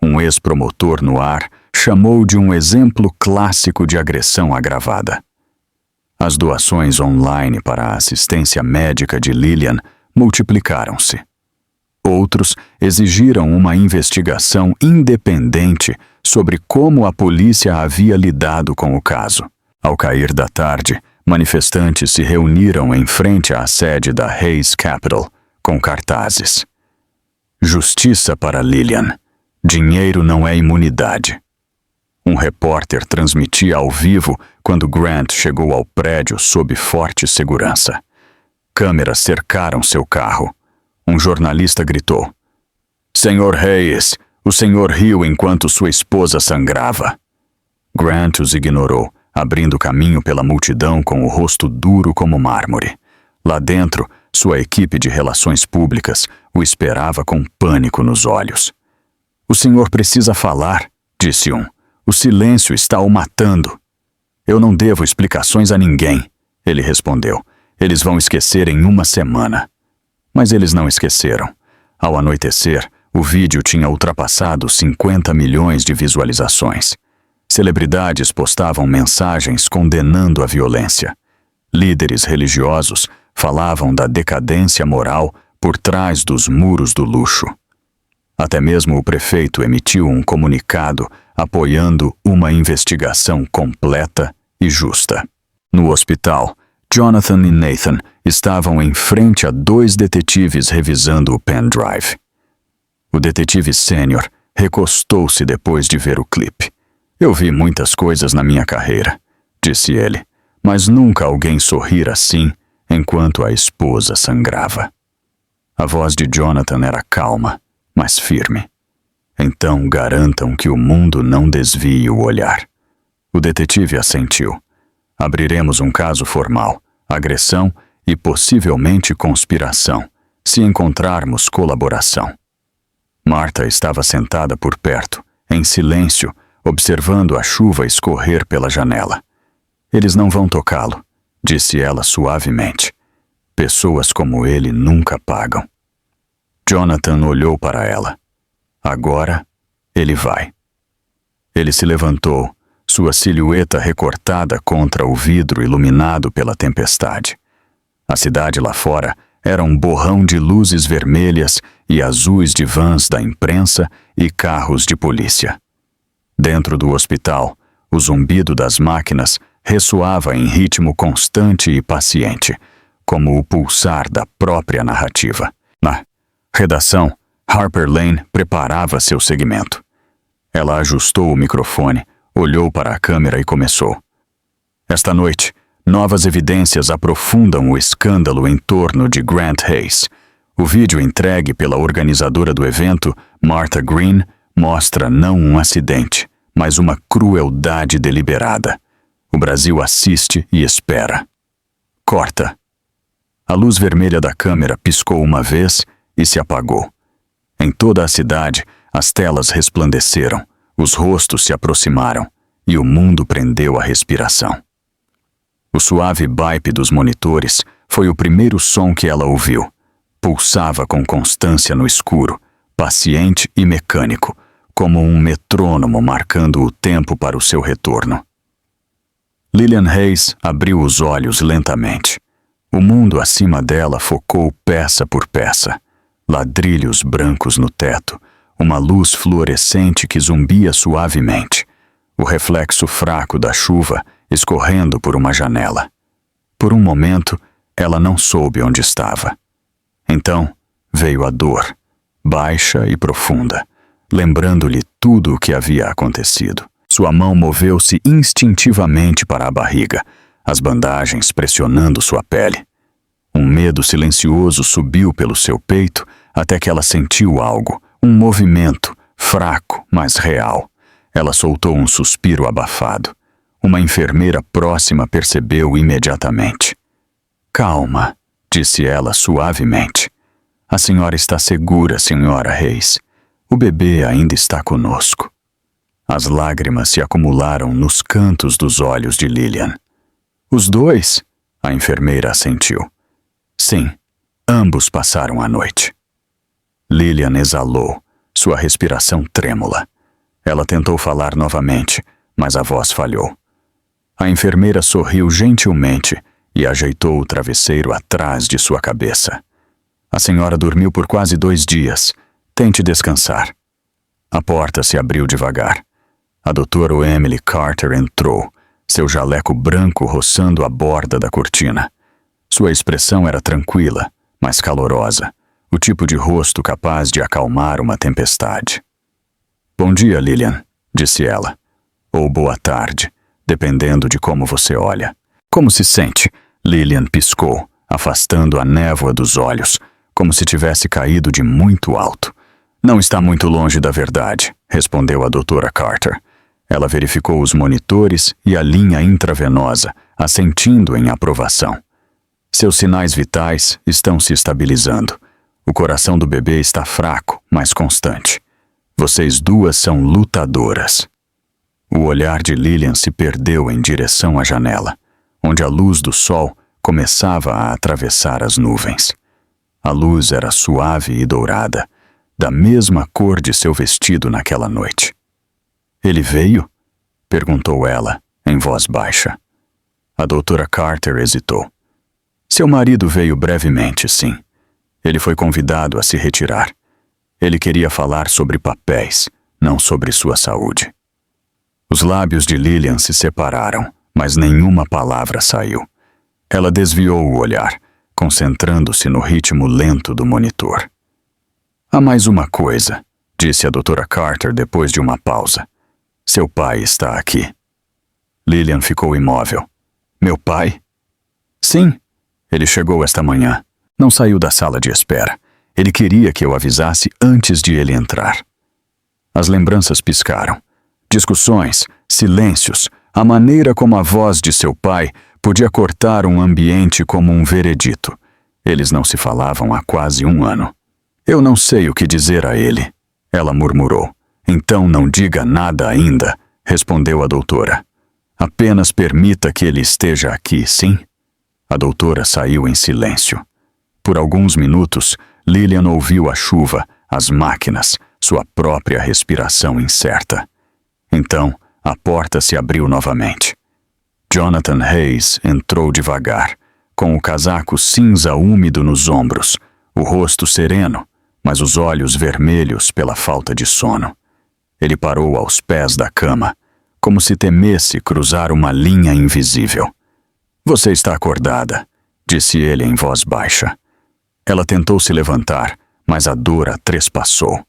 Um ex-promotor no ar chamou de um exemplo clássico de agressão agravada. As doações online para a assistência médica de Lillian multiplicaram-se. Outros exigiram uma investigação independente sobre como a polícia havia lidado com o caso. Ao cair da tarde, manifestantes se reuniram em frente à sede da Hayes Capital, com cartazes. Justiça para Lillian. Dinheiro não é imunidade. Um repórter transmitia ao vivo quando Grant chegou ao prédio sob forte segurança. Câmeras cercaram seu carro. Um jornalista gritou. Senhor Hayes, o senhor riu enquanto sua esposa sangrava. Grant os ignorou, abrindo caminho pela multidão com o rosto duro como mármore. Lá dentro, sua equipe de relações públicas o esperava com pânico nos olhos. O senhor precisa falar, disse um. O silêncio está o matando. Eu não devo explicações a ninguém, ele respondeu. Eles vão esquecer em uma semana. Mas eles não esqueceram. Ao anoitecer, o vídeo tinha ultrapassado 50 milhões de visualizações. Celebridades postavam mensagens condenando a violência. Líderes religiosos falavam da decadência moral por trás dos muros do luxo. Até mesmo o prefeito emitiu um comunicado apoiando uma investigação completa e justa. No hospital, Jonathan e Nathan estavam em frente a 2 detetives revisando o pendrive. O detetive sênior recostou-se depois de ver o clipe. Eu vi muitas coisas na minha carreira, disse ele, mas nunca alguém sorrir assim enquanto a esposa sangrava. A voz de Jonathan era calma, mas firme. Então garantam que o mundo não desvie o olhar. O detetive assentiu. Abriremos um caso formal, agressão e possivelmente conspiração, se encontrarmos colaboração. Martha estava sentada por perto, em silêncio, observando a chuva escorrer pela janela. Eles não vão tocá-lo, disse ela suavemente. Pessoas como ele nunca pagam. Jonathan olhou para ela. Agora, ele vai. Ele se levantou, sua silhueta recortada contra o vidro iluminado pela tempestade. A cidade lá fora era um borrão de luzes vermelhas e azuis de vans da imprensa e carros de polícia. Dentro do hospital, o zumbido das máquinas ressoava em ritmo constante e paciente, como o pulsar da própria narrativa. Na redação, Harper Lane preparava seu segmento. Ela ajustou o microfone, olhou para a câmera e começou. Esta noite, novas evidências aprofundam o escândalo em torno de Grant Hayes. O vídeo entregue pela organizadora do evento, Martha Green, mostra não um acidente, mas uma crueldade deliberada. O Brasil assiste e espera. Corta. A luz vermelha da câmera piscou uma vez e se apagou. Em toda a cidade, as telas resplandeceram, os rostos se aproximaram e o mundo prendeu a respiração. O suave bipe dos monitores foi o primeiro som que ela ouviu. Pulsava com constância no escuro, paciente e mecânico, como um metrônomo marcando o tempo para o seu retorno. Lillian Hayes abriu os olhos lentamente. O mundo acima dela focou peça por peça. Ladrilhos brancos no teto, uma luz fluorescente que zumbia suavemente, o reflexo fraco da chuva escorrendo por uma janela. Por um momento, ela não soube onde estava. Então, veio a dor, baixa e profunda, lembrando-lhe tudo o que havia acontecido. Sua mão moveu-se instintivamente para a barriga, as bandagens pressionando sua pele. Um medo silencioso subiu pelo seu peito até que ela sentiu algo, um movimento, fraco, mas real. Ela soltou um suspiro abafado. Uma enfermeira próxima percebeu imediatamente. Calma, disse ela suavemente. A senhora está segura, senhora Hayes. O bebê ainda está conosco. As lágrimas se acumularam nos cantos dos olhos de Lillian. Os dois? A enfermeira assentiu. Sim, ambos passaram a noite. Lillian exalou, sua respiração trêmula. Ela tentou falar novamente, mas a voz falhou. A enfermeira sorriu gentilmente e ajeitou o travesseiro atrás de sua cabeça. A senhora dormiu por quase 2 dias. Tente descansar. A porta se abriu devagar. A doutora Emily Carter entrou, seu jaleco branco roçando a borda da cortina. Sua expressão era tranquila, mas calorosa, o tipo de rosto capaz de acalmar uma tempestade. Bom dia, Lillian, disse ela. Ou boa tarde, dependendo de como você olha. Como se sente? Lillian piscou, afastando a névoa dos olhos, como se tivesse caído de muito alto. Não está muito longe da verdade, respondeu a doutora Carter. Ela verificou os monitores e a linha intravenosa, assentindo em aprovação. Seus sinais vitais estão se estabilizando. O coração do bebê está fraco, mas constante. Vocês duas são lutadoras. O olhar de Lillian se perdeu em direção à janela, onde a luz do sol começava a atravessar as nuvens. A luz era suave e dourada, da mesma cor de seu vestido naquela noite. Ele veio? Perguntou ela, em voz baixa. A doutora Carter hesitou. Seu marido veio brevemente, sim. Ele foi convidado a se retirar. Ele queria falar sobre papéis, não sobre sua saúde. Os lábios de Lillian se separaram, mas nenhuma palavra saiu. Ela desviou o olhar, concentrando-se no ritmo lento do monitor. Há mais uma coisa, disse a doutora Carter depois de uma pausa. Seu pai está aqui. Lillian ficou imóvel. Meu pai? Sim. Ele chegou esta manhã. Não saiu da sala de espera. Ele queria que eu avisasse antes de ele entrar. As lembranças piscaram. Discussões, silêncios, a maneira como a voz de seu pai podia cortar um ambiente como um veredito. Eles não se falavam há quase 1 ano. Eu não sei o que dizer a ele, ela murmurou. Então não diga nada ainda, respondeu a doutora. Apenas permita que ele esteja aqui, sim? A doutora saiu em silêncio. Por alguns minutos, Lillian ouviu a chuva, as máquinas, sua própria respiração incerta. Então, a porta se abriu novamente. Jonathan Hayes entrou devagar, com o casaco cinza úmido nos ombros, o rosto sereno, mas os olhos vermelhos pela falta de sono. Ele parou aos pés da cama, como se temesse cruzar uma linha invisível. "Você está acordada", disse ele em voz baixa. Ela tentou se levantar, mas a dor a trespassou.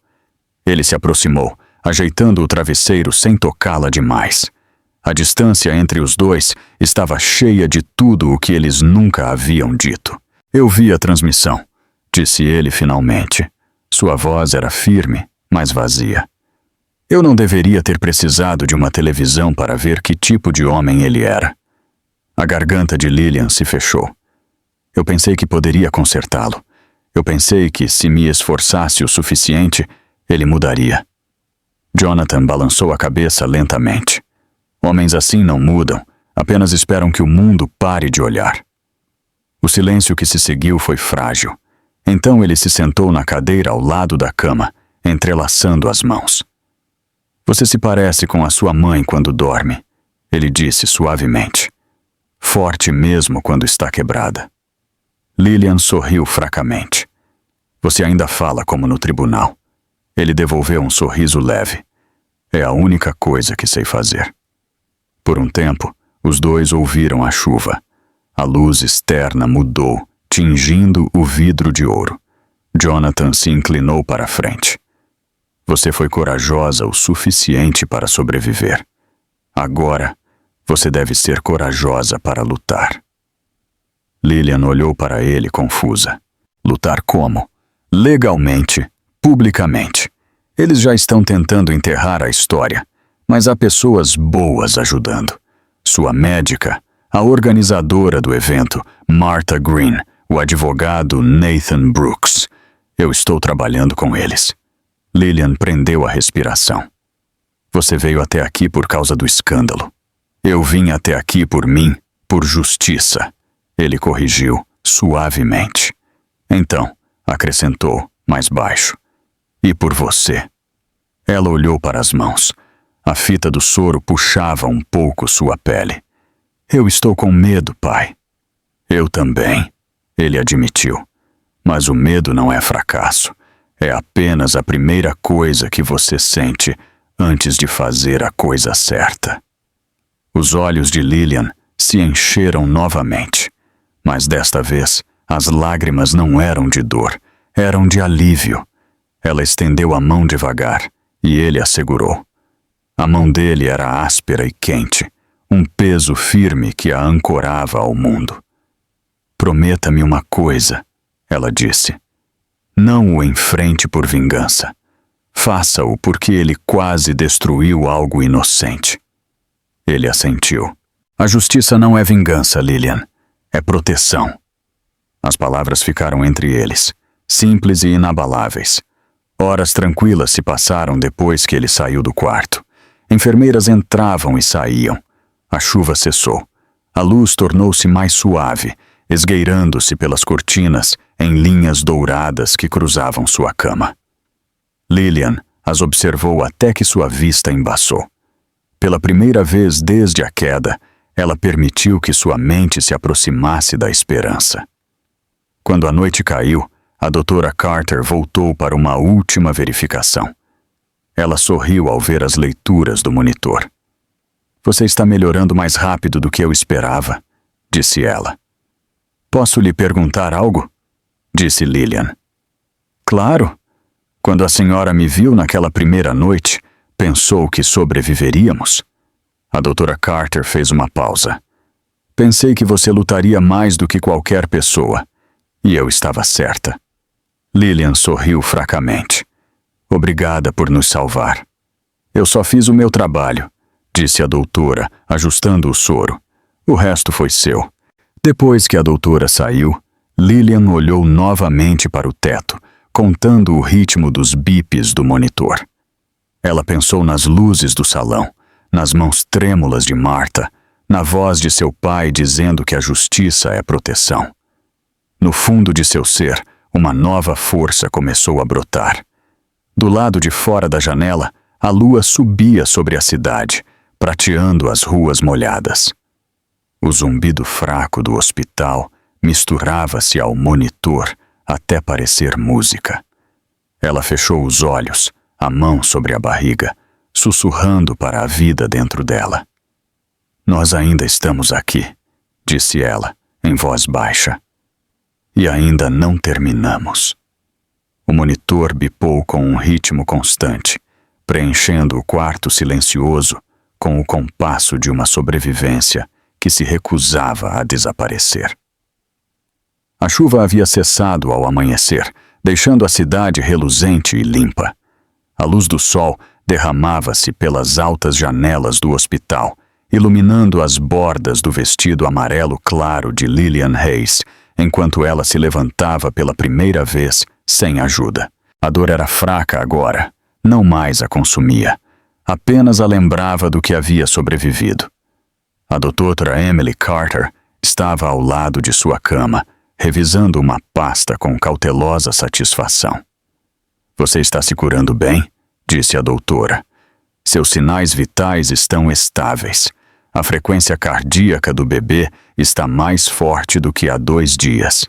Ele se aproximou, ajeitando o travesseiro sem tocá-la demais. A distância entre os dois estava cheia de tudo o que eles nunca haviam dito. "Eu vi a transmissão", disse ele finalmente. Sua voz era firme, mas vazia. Eu não deveria ter precisado de uma televisão para ver que tipo de homem ele era. A garganta de Lillian se fechou. Eu pensei que poderia consertá-lo. Eu pensei que, se me esforçasse o suficiente, ele mudaria. Jonathan balançou a cabeça lentamente. Homens assim não mudam, apenas esperam que o mundo pare de olhar. O silêncio que se seguiu foi frágil. Então ele se sentou na cadeira ao lado da cama, entrelaçando as mãos. "Você se parece com a sua mãe quando dorme", ele disse suavemente. "Forte mesmo quando está quebrada." Lillian sorriu fracamente. "Você ainda fala como no tribunal." Ele devolveu um sorriso leve. "É a única coisa que sei fazer." Por um tempo, os dois ouviram a chuva. A luz externa mudou, tingindo o vidro de ouro. Jonathan se inclinou para a frente. "Você foi corajosa o suficiente para sobreviver. Agora, você deve ser corajosa para lutar." Lillian olhou para ele confusa. "Lutar como?" "Legalmente, publicamente. Eles já estão tentando enterrar a história, mas há pessoas boas ajudando. Sua médica, a organizadora do evento, Martha Green, o advogado Nathan Brooks. Eu estou trabalhando com eles." Lillian prendeu a respiração. "Você veio até aqui por causa do escândalo." "Eu vim até aqui por mim, por justiça." Ele corrigiu, suavemente. Então, acrescentou, mais baixo. "E por você." Ela olhou para as mãos. A fita do soro puxava um pouco sua pele. "Eu estou com medo, pai." "Eu também", ele admitiu. "Mas o medo não é fracasso. É apenas a primeira coisa que você sente antes de fazer a coisa certa." Os olhos de Lillian se encheram novamente. Mas desta vez, as lágrimas não eram de dor, eram de alívio. Ela estendeu a mão devagar, e ele a segurou. A mão dele era áspera e quente, um peso firme que a ancorava ao mundo. "Prometa-me uma coisa", ela disse. "Não o enfrente por vingança. Faça-o porque ele quase destruiu algo inocente." Ele assentiu. "A justiça não é vingança, Lillian. É proteção." As palavras ficaram entre eles, simples e inabaláveis. Horas tranquilas se passaram depois que ele saiu do quarto. Enfermeiras entravam e saíam. A chuva cessou. A luz tornou-se mais suave, esgueirando-se pelas cortinas em linhas douradas que cruzavam sua cama. Lillian as observou até que sua vista embaçou. Pela primeira vez desde a queda, ela permitiu que sua mente se aproximasse da esperança. Quando a noite caiu, a doutora Carter voltou para uma última verificação. Ela sorriu ao ver as leituras do monitor. "Você está melhorando mais rápido do que eu esperava", disse ela. "Posso lhe perguntar algo?", disse Lillian. "Claro. Quando a senhora me viu naquela primeira noite, pensou que sobreviveríamos?" A doutora Carter fez uma pausa. "Pensei que você lutaria mais do que qualquer pessoa. E eu estava certa." Lillian sorriu fracamente. "Obrigada por nos salvar." "Eu só fiz o meu trabalho", disse a doutora, ajustando o soro. "O resto foi seu." Depois que a doutora saiu, Lillian olhou novamente para o teto, contando o ritmo dos bips do monitor. Ela pensou nas luzes do salão, nas mãos trêmulas de Martha, na voz de seu pai dizendo que a justiça é proteção. No fundo de seu ser, uma nova força começou a brotar. Do lado de fora da janela, a lua subia sobre a cidade, prateando as ruas molhadas. O zumbido fraco do hospital misturava-se ao monitor até parecer música. Ela fechou os olhos, a mão sobre a barriga, sussurrando para a vida dentro dela. Nós ainda estamos aqui, disse ela, em voz baixa. E ainda não terminamos. O monitor bipou com um ritmo constante, preenchendo o quarto silencioso com o compasso de uma sobrevivência que se recusava a desaparecer. A chuva havia cessado ao amanhecer, deixando a cidade reluzente e limpa. A luz do sol derramava-se pelas altas janelas do hospital, iluminando as bordas do vestido amarelo claro de Lillian Hayes, enquanto ela se levantava pela primeira vez sem ajuda. A dor era fraca agora, não mais a consumia. Apenas a lembrava do que havia sobrevivido. A doutora Emily Carter estava ao lado de sua cama, revisando uma pasta com cautelosa satisfação. Você está se curando bem? Disse a doutora. Seus sinais vitais estão estáveis. A frequência cardíaca do bebê está mais forte do que há 2 dias.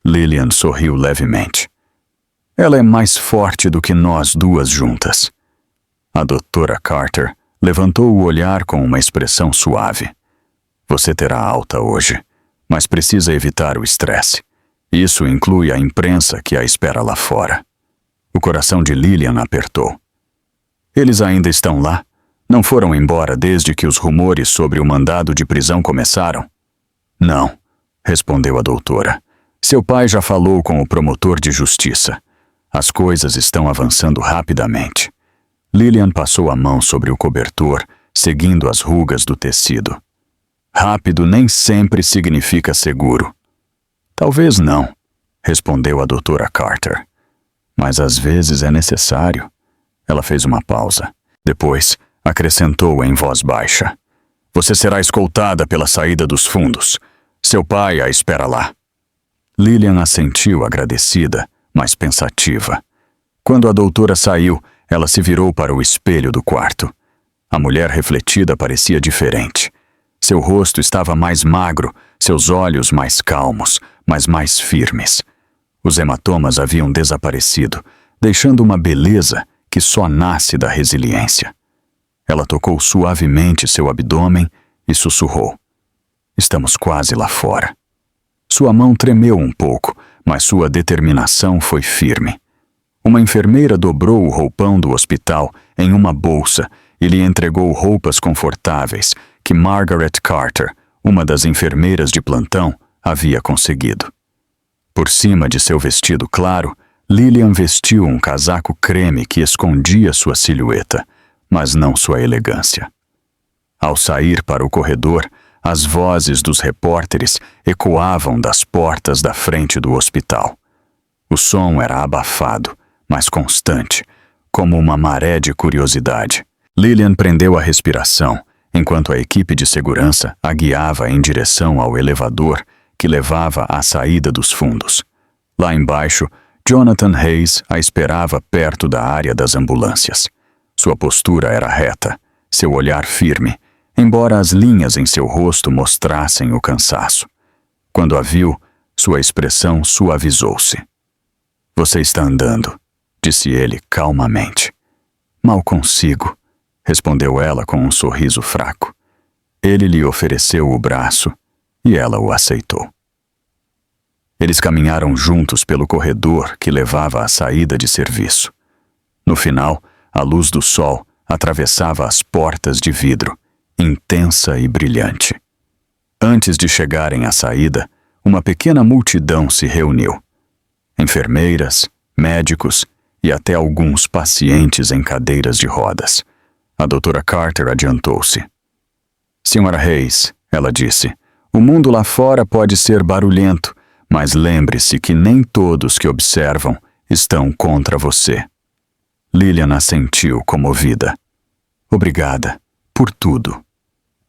Lillian sorriu levemente. Ela é mais forte do que nós duas juntas. A doutora Carter levantou o olhar com uma expressão suave. Você terá alta hoje, mas precisa evitar o estresse. Isso inclui a imprensa que a espera lá fora. O coração de Lillian apertou. Eles ainda estão lá? Não foram embora desde que os rumores sobre o mandado de prisão começaram? Não, respondeu a doutora. Seu pai já falou com o promotor de justiça. As coisas estão avançando rapidamente. Lillian passou a mão sobre o cobertor, seguindo as rugas do tecido. Rápido nem sempre significa seguro. Talvez não, respondeu a doutora Carter. Mas às vezes é necessário. Ela fez uma pausa. Depois, acrescentou em voz baixa. Você será escoltada pela saída dos fundos. Seu pai a espera lá. Lillian assentiu agradecida, mas pensativa. Quando a doutora saiu, ela se virou para o espelho do quarto. A mulher refletida parecia diferente. Seu rosto estava mais magro, seus olhos mais calmos, mas mais firmes. Os hematomas haviam desaparecido, deixando uma beleza que só nasce da resiliência. Ela tocou suavemente seu abdômen e sussurrou. Estamos quase lá fora. Sua mão tremeu um pouco, mas sua determinação foi firme. Uma enfermeira dobrou o roupão do hospital em uma bolsa e lhe entregou roupas confortáveis que Margaret Carter, uma das enfermeiras de plantão, havia conseguido. Por cima de seu vestido claro, Lillian vestiu um casaco creme que escondia sua silhueta, mas não sua elegância. Ao sair para o corredor, as vozes dos repórteres ecoavam das portas da frente do hospital. O som era abafado, mas constante, como uma maré de curiosidade. Lillian prendeu a respiração, enquanto a equipe de segurança a guiava em direção ao elevador que levava à saída dos fundos. Lá embaixo, Jonathan Hayes a esperava perto da área das ambulâncias. Sua postura era reta, seu olhar firme, embora as linhas em seu rosto mostrassem o cansaço. Quando a viu, sua expressão suavizou-se. Você está andando, disse ele calmamente. Mal consigo, respondeu ela com um sorriso fraco. Ele lhe ofereceu o braço e ela o aceitou. Eles caminharam juntos pelo corredor que levava à saída de serviço. No final, a luz do sol atravessava as portas de vidro, intensa e brilhante. Antes de chegarem à saída, uma pequena multidão se reuniu. Enfermeiras, médicos e até alguns pacientes em cadeiras de rodas. A doutora Carter adiantou-se. Senhora Hayes, ela disse, o mundo lá fora pode ser barulhento, mas lembre-se que nem todos que observam estão contra você. Lillian assentiu comovida. Obrigada, por tudo.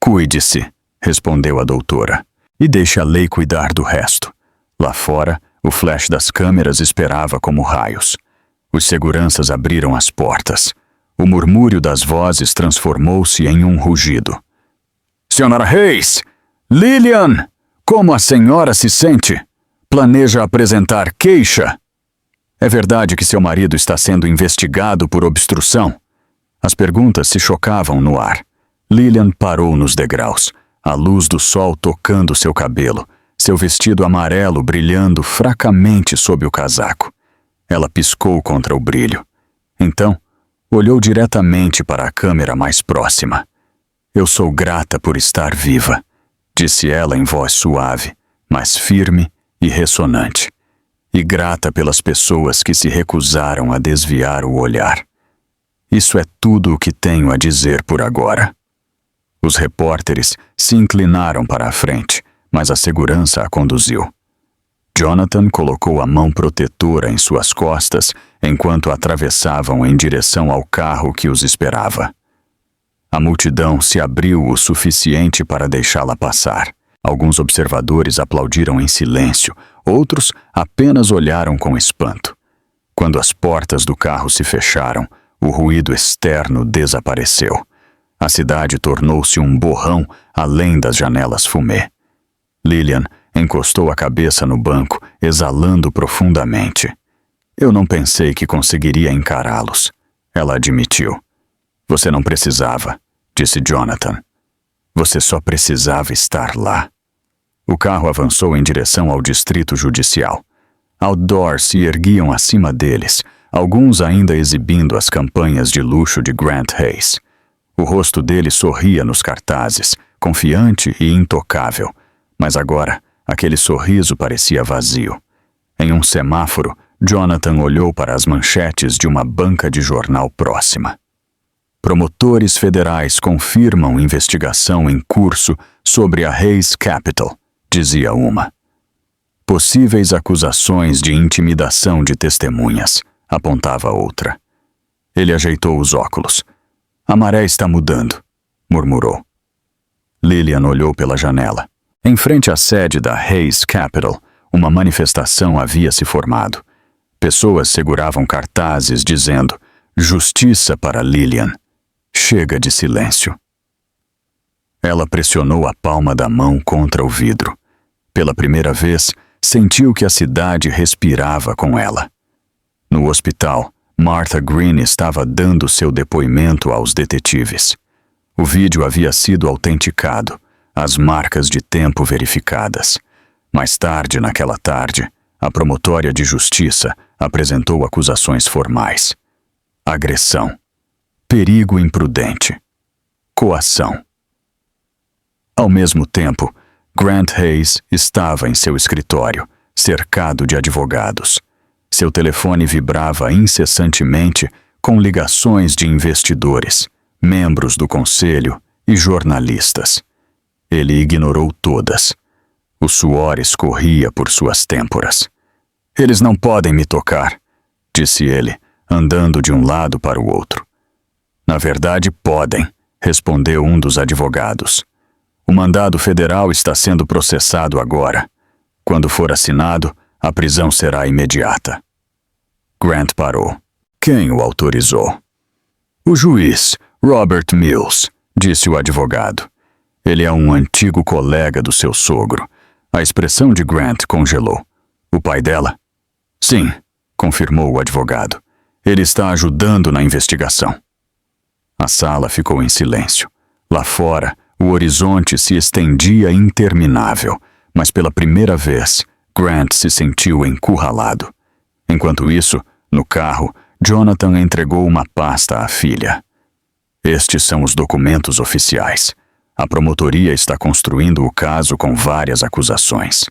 Cuide-se, respondeu a doutora, e deixe a lei cuidar do resto. Lá fora, o flash das câmeras esperava como raios. Os seguranças abriram as portas. O murmúrio das vozes transformou-se em um rugido. Senhora Hayes! Lillian! Como a senhora se sente? Planeja apresentar queixa? É verdade que seu marido está sendo investigado por obstrução? As perguntas se chocavam no ar. Lillian parou nos degraus, a luz do sol tocando seu cabelo, seu vestido amarelo brilhando fracamente sob o casaco. Ela piscou contra o brilho. Então, olhou diretamente para a câmera mais próxima. Eu sou grata por estar viva, disse ela em voz suave, mas firme e ressonante. E grata pelas pessoas que se recusaram a desviar o olhar. Isso é tudo o que tenho a dizer por agora. Os repórteres se inclinaram para a frente, mas a segurança a conduziu. Jonathan colocou a mão protetora em suas costas enquanto atravessavam em direção ao carro que os esperava. A multidão se abriu o suficiente para deixá-la passar. Alguns observadores aplaudiram em silêncio, outros apenas olharam com espanto. Quando as portas do carro se fecharam, o ruído externo desapareceu. A cidade tornou-se um borrão além das janelas fumê. Lillian encostou a cabeça no banco, exalando profundamente. Eu não pensei que conseguiria encará-los, ela admitiu. Você não precisava, disse Jonathan. Você só precisava estar lá. O carro avançou em direção ao distrito judicial. Outdoors se erguiam acima deles, alguns ainda exibindo as campanhas de luxo de Grant Hayes. O rosto dele sorria nos cartazes, confiante e intocável, mas agora aquele sorriso parecia vazio. Em um semáforo, Jonathan olhou para as manchetes de uma banca de jornal próxima. Promotores federais confirmam investigação em curso sobre a Hayes Capital, dizia uma. Possíveis acusações de intimidação de testemunhas, apontava outra. Ele ajeitou os óculos. A maré está mudando, murmurou. Lillian olhou pela janela. Em frente à sede da Hayes Capital, uma manifestação havia se formado. Pessoas seguravam cartazes dizendo: Justiça para Lillian. Chega de silêncio. Ela pressionou a palma da mão contra o vidro. Pela primeira vez, sentiu que a cidade respirava com ela. No hospital, Martha Green estava dando seu depoimento aos detetives. O vídeo havia sido autenticado, as marcas de tempo verificadas. Mais tarde, naquela tarde, a promotória de justiça apresentou acusações formais. Agressão. Perigo imprudente. Coação. Ao mesmo tempo, Grant Hayes estava em seu escritório, cercado de advogados. Seu telefone vibrava incessantemente com ligações de investidores, membros do conselho e jornalistas. Ele ignorou todas. O suor escorria por suas têmporas. Eles não podem me tocar, disse ele, andando de um lado para o outro. Na verdade, podem, respondeu um dos advogados. O mandado federal está sendo processado agora. Quando for assinado, a prisão será imediata. Grant parou. Quem o autorizou? O juiz, Robert Mills, disse o advogado. Ele é um antigo colega do seu sogro. A expressão de Grant congelou. O pai dela? Sim, confirmou o advogado. Ele está ajudando na investigação. A sala ficou em silêncio. Lá fora, o horizonte se estendia interminável, mas pela primeira vez, Grant se sentiu encurralado. Enquanto isso, no carro, Jonathan entregou uma pasta à filha. Estes são os documentos oficiais. A promotoria está construindo o caso com várias acusações.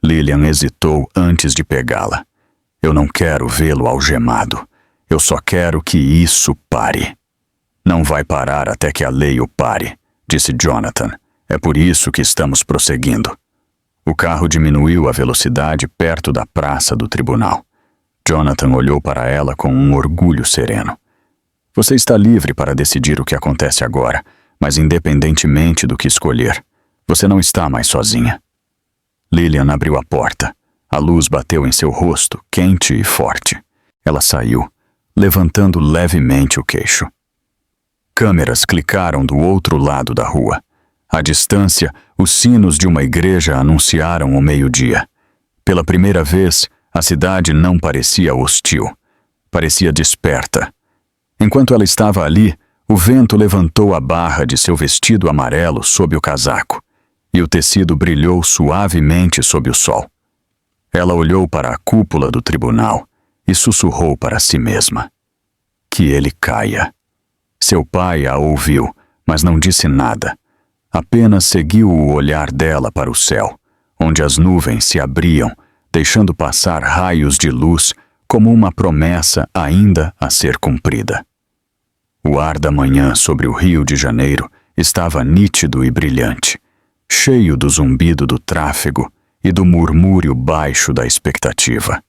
Lillian hesitou antes de pegá-la. Eu não quero vê-lo algemado. Eu só quero que isso pare. Não vai parar até que a lei o pare, disse Jonathan. É por isso que estamos prosseguindo. O carro diminuiu a velocidade perto da praça do tribunal. Jonathan olhou para ela com um orgulho sereno. Você está livre para decidir o que acontece agora, mas independentemente do que escolher, você não está mais sozinha. Lillian abriu a porta. A luz bateu em seu rosto, quente e forte. Ela saiu, levantando levemente o queixo. Câmeras clicaram do outro lado da rua. À distância, os sinos de uma igreja anunciaram o meio-dia. Pela primeira vez, a cidade não parecia hostil. Parecia desperta. Enquanto ela estava ali, o vento levantou a barra de seu vestido amarelo sob o casaco, e o tecido brilhou suavemente sob o sol. Ela olhou para a cúpula do tribunal e sussurrou para si mesma: que ele caia. Seu pai a ouviu, mas não disse nada. Apenas seguiu o olhar dela para o céu, onde as nuvens se abriam, deixando passar raios de luz como uma promessa ainda a ser cumprida. O ar da manhã sobre o Rio de Janeiro estava nítido e brilhante, cheio do zumbido do tráfego e do murmúrio baixo da expectativa.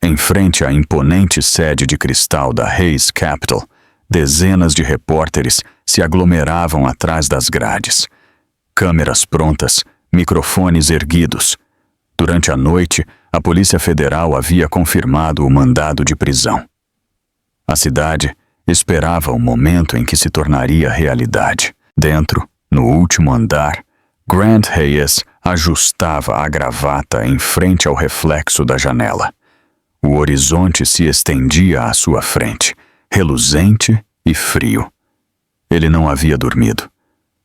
Em frente à imponente sede de cristal da Heys Capital, dezenas de repórteres se aglomeravam atrás das grades. Câmeras prontas, microfones erguidos. Durante a noite, a Polícia Federal havia confirmado o mandado de prisão. A cidade esperava o momento em que se tornaria realidade. Dentro, no último andar, Grant Hayes ajustava a gravata em frente ao reflexo da janela. O horizonte se estendia à sua frente, reluzente e frio. Ele não havia dormido.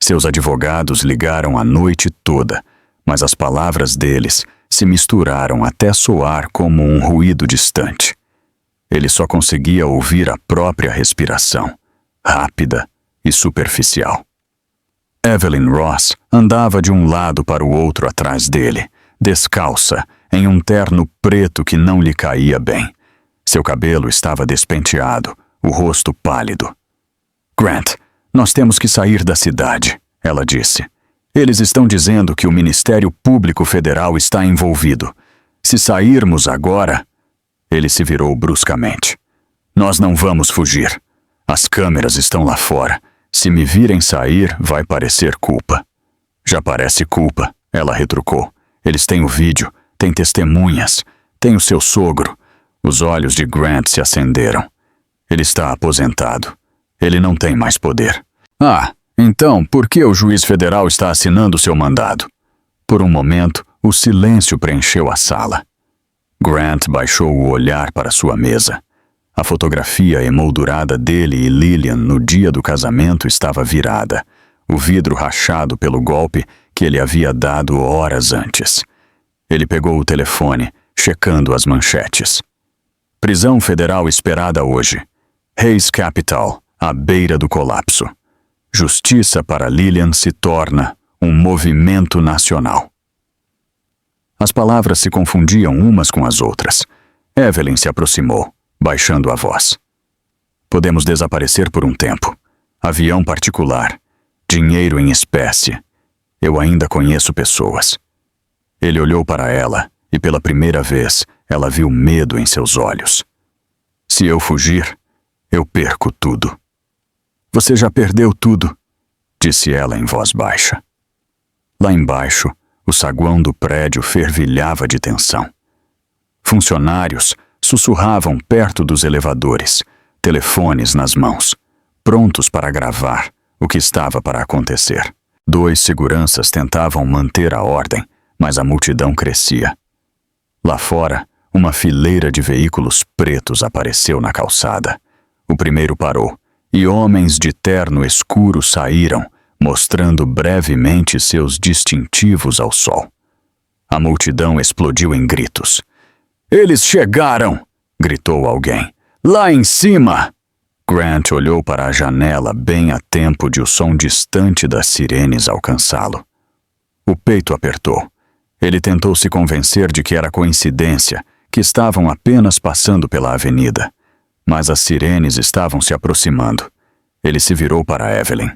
Seus advogados ligaram a noite toda, mas as palavras deles se misturaram até soar como um ruído distante. Ele só conseguia ouvir a própria respiração, rápida e superficial. Evelyn Ross andava de um lado para o outro atrás dele, descalça, em um terno preto que não lhe caía bem. Seu cabelo estava despenteado, o rosto pálido. "Grant, nós temos que sair da cidade", ela disse. "Eles estão dizendo que o Ministério Público Federal está envolvido. Se sairmos agora..." Ele se virou bruscamente. "Nós não vamos fugir. As câmeras estão lá fora. Se me virem sair, vai parecer culpa." "Já parece culpa", ela retrucou. "Eles têm o vídeo, têm testemunhas, têm o seu sogro." Os olhos de Grant se acenderam. "Ele está aposentado. Ele não tem mais poder." "Ah, então por que o juiz federal está assinando seu mandado?" Por um momento, o silêncio preencheu a sala. Grant baixou o olhar para sua mesa. A fotografia emoldurada dele e Lillian no dia do casamento estava virada, o vidro rachado pelo golpe que ele havia dado horas antes. Ele pegou o telefone, checando as manchetes. "Prisão federal esperada hoje. Heys Capital, à beira do colapso. Justiça para Lillian se torna um movimento nacional." As palavras se confundiam umas com as outras. Evelyn se aproximou, baixando a voz. "Podemos desaparecer por um tempo. Avião particular. Dinheiro em espécie. Eu ainda conheço pessoas." Ele olhou para ela e pela primeira vez ela viu medo em seus olhos. "Se eu fugir, eu perco tudo." "Você já perdeu tudo", disse ela em voz baixa. Lá embaixo, o saguão do prédio fervilhava de tensão. Funcionários sussurravam perto dos elevadores, telefones nas mãos, prontos para gravar o que estava para acontecer. 2 seguranças tentavam manter a ordem, mas a multidão crescia. Lá fora, uma fileira de veículos pretos apareceu na calçada. O primeiro parou, e homens de terno escuro saíram, mostrando brevemente seus distintivos ao sol. A multidão explodiu em gritos. "Eles chegaram!" gritou alguém. "Lá em cima!" Grant olhou para a janela bem a tempo de o som distante das sirenes alcançá-lo. O peito apertou. Ele tentou se convencer de que era coincidência, que estavam apenas passando pela avenida. Mas as sirenes estavam se aproximando. Ele se virou para Evelyn.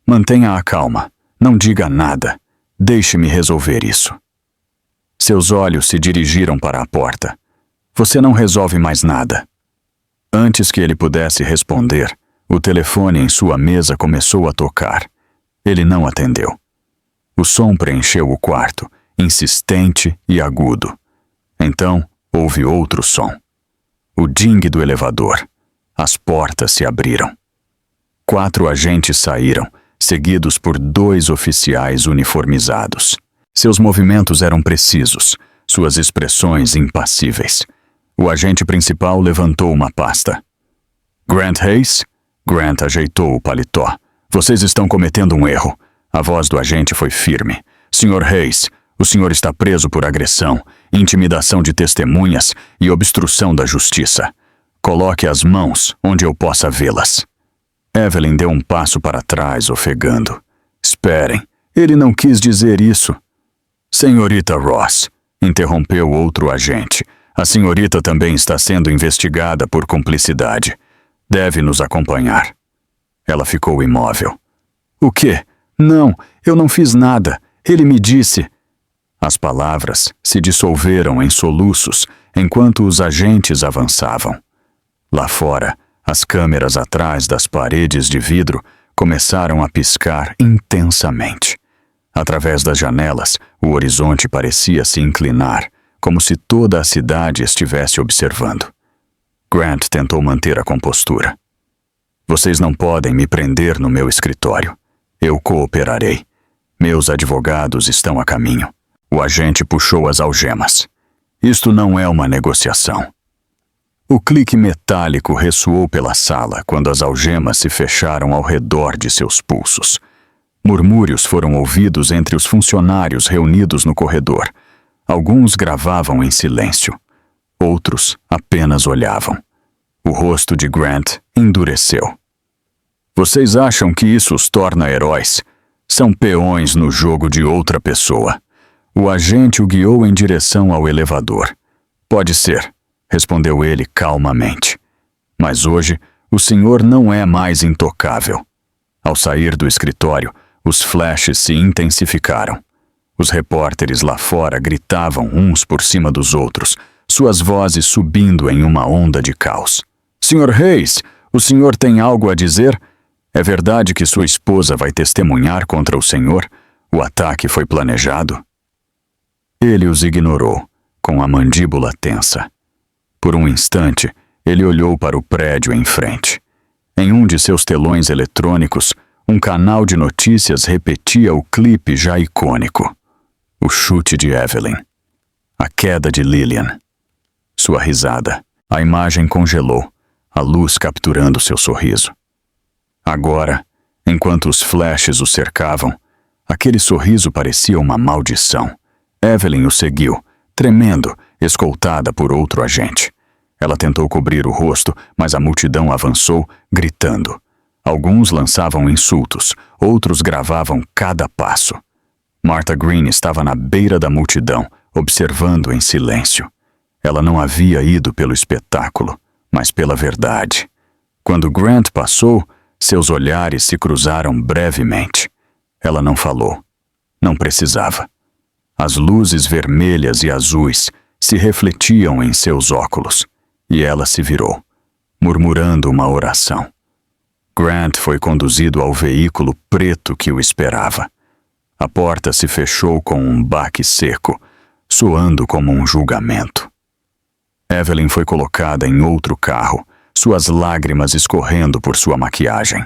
"Mantenha a calma. Não diga nada. Deixe-me resolver isso." Seus olhos se dirigiram para a porta. "Você não resolve mais nada." Antes que ele pudesse responder, o telefone em sua mesa começou a tocar. Ele não atendeu. O som preencheu o quarto, insistente e agudo. Então, houve outro som. O dingue do elevador, As portas se abriram. 4 agentes saíram, seguidos por 2 oficiais uniformizados. Seus movimentos eram precisos, suas expressões impassíveis. O agente principal levantou uma pasta. Grant Hayes? Grant ajeitou o paletó. Vocês estão cometendo um erro. A voz do agente foi firme. Sr. Hayes, o senhor está preso por agressão, intimidação de testemunhas e obstrução da justiça. Coloque as mãos onde eu possa vê-las. Evelyn deu um passo para trás, ofegando. Esperem, ele não quis dizer isso. Senhorita Ross, interrompeu outro agente. A senhorita também está sendo investigada por cumplicidade. Deve nos acompanhar. Ela ficou imóvel. O quê? Não, eu não fiz nada. Ele me disse. As palavras se dissolveram em soluços enquanto os agentes avançavam. Lá fora, as câmeras atrás das paredes de vidro começaram a piscar intensamente. Através das janelas, o horizonte parecia se inclinar, como se toda a cidade estivesse observando. Grant tentou manter a compostura. Vocês não podem me prender no meu escritório. Eu cooperarei. Meus advogados estão a caminho. O agente puxou as algemas. Isto não é uma negociação. O clique metálico ressoou pela sala quando as algemas se fecharam ao redor de seus pulsos. Murmúrios foram ouvidos entre os funcionários reunidos no corredor. Alguns gravavam em silêncio. Outros apenas olhavam. O rosto de Grant endureceu. Vocês acham que isso os torna heróis? São peões no jogo de outra pessoa. O agente o guiou em direção ao elevador. Pode ser, respondeu ele calmamente. Mas hoje, o senhor não é mais intocável. Ao sair do escritório, os flashes se intensificaram. Os repórteres lá fora gritavam uns por cima dos outros, suas vozes subindo em uma onda de caos. Sr. Hayes, o senhor tem algo a dizer? É verdade que sua esposa vai testemunhar contra o senhor? O ataque foi planejado? Ele os ignorou, com a mandíbula tensa. Por um instante, ele olhou para o prédio em frente. Em um de seus telões eletrônicos, um canal de notícias repetia o clipe já icônico. O chute de Evelyn. A queda de Lillian. Sua risada. A imagem congelou, a luz capturando seu sorriso. Agora, enquanto os flashes o cercavam, aquele sorriso parecia uma maldição. Evelyn o seguiu, tremendo, escoltada por outro agente. Ela tentou cobrir o rosto, mas a multidão avançou, gritando. Alguns lançavam insultos, outros gravavam cada passo. Martha Green estava na beira da multidão, observando em silêncio. Ela não havia ido pelo espetáculo, mas pela verdade. Quando Grant passou, seus olhares se cruzaram brevemente. Ela não falou. Não precisava. As luzes vermelhas e azuis se refletiam em seus óculos, e ela se virou, murmurando uma oração. Grant foi conduzido ao veículo preto que o esperava. A porta se fechou com um baque seco, soando como um julgamento. Evelyn foi colocada em outro carro, suas lágrimas escorrendo por sua maquiagem.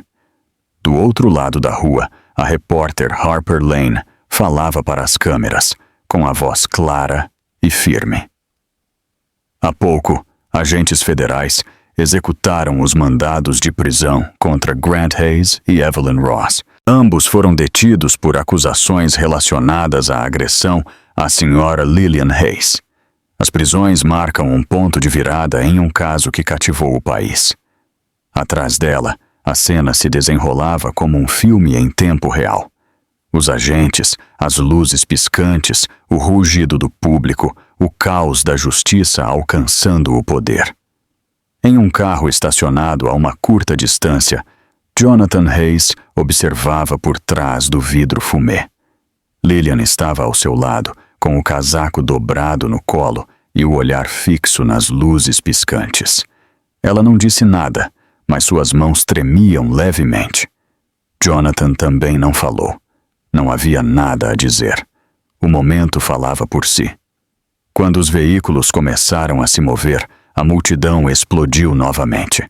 Do outro lado da rua, a repórter Harper Lane falava para as câmeras, com a voz clara e firme. Há pouco, agentes federais executaram os mandados de prisão contra Grant Hayes e Evelyn Ross. Ambos foram detidos por acusações relacionadas à agressão à senhora Lillian Hayes. As prisões marcam um ponto de virada em um caso que cativou o país. Atrás dela, a cena se desenrolava como um filme em tempo real. Os agentes, as luzes piscantes, o rugido do público, o caos da justiça alcançando o poder. Em um carro estacionado a uma curta distância, Jonathan Hayes observava por trás do vidro fumê. Lillian estava ao seu lado, com o casaco dobrado no colo e o olhar fixo nas luzes piscantes. Ela não disse nada, mas suas mãos tremiam levemente. Jonathan também não falou. Não havia nada a dizer. O momento falava por si. Quando os veículos começaram a se mover, a multidão explodiu novamente.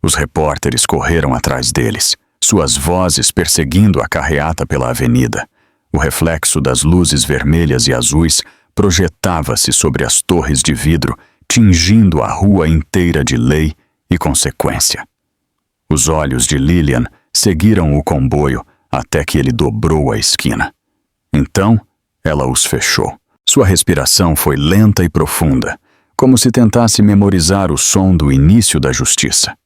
Os repórteres correram atrás deles, suas vozes perseguindo a carreata pela avenida. O reflexo das luzes vermelhas e azuis projetava-se sobre as torres de vidro, tingindo a rua inteira de lei e consequência. Os olhos de Lillian seguiram o comboio até que ele dobrou a esquina. Então, ela os fechou. Sua respiração foi lenta e profunda, como se tentasse memorizar o som do início da justiça.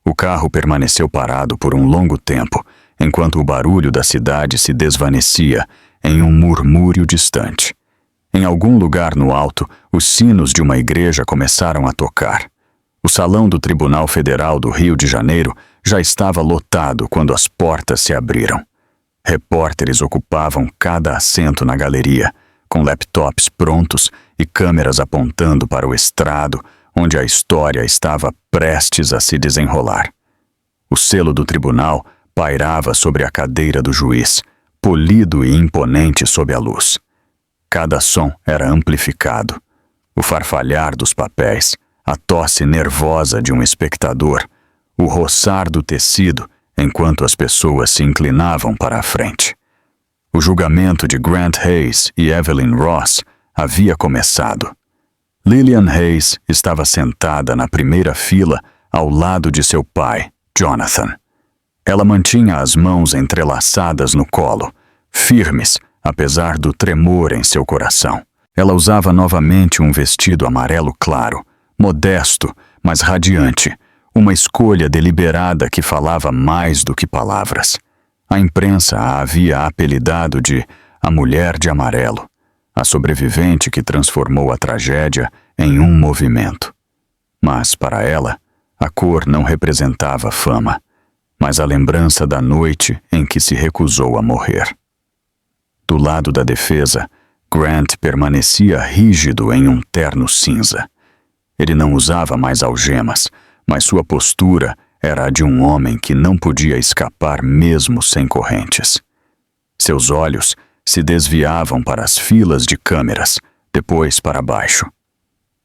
O carro permaneceu parado por um longo tempo, enquanto o barulho da cidade se desvanecia em um murmúrio distante. Em algum lugar no alto, os sinos de uma igreja começaram a tocar. O salão do Tribunal Federal do Rio de Janeiro já estava lotado quando as portas se abriram. Repórteres ocupavam cada assento na galeria, com laptops prontos e câmeras apontando para o estrado, onde a história estava prestes a se desenrolar. O selo do tribunal pairava sobre a cadeira do juiz, polido e imponente sob a luz. Cada som era amplificado. O farfalhar dos papéis, a tosse nervosa de um espectador, o roçar do tecido enquanto as pessoas se inclinavam para a frente. O julgamento de Grant Hayes e Evelyn Ross havia começado. Lillian Hayes estava sentada na primeira fila ao lado de seu pai, Jonathan. Ela mantinha as mãos entrelaçadas no colo, firmes, apesar do tremor em seu coração. Ela usava novamente um vestido amarelo claro, modesto, mas radiante, uma escolha deliberada que falava mais do que palavras. A imprensa a havia apelidado de a Mulher de Amarelo, a sobrevivente que transformou a tragédia em um movimento. Mas, para ela, a cor não representava fama, mas a lembrança da noite em que se recusou a morrer. Do lado da defesa, Grant permanecia rígido em um terno cinza. Ele não usava mais algemas, mas sua postura era a de um homem que não podia escapar mesmo sem correntes. Seus olhos se desviavam para as filas de câmeras, depois para baixo.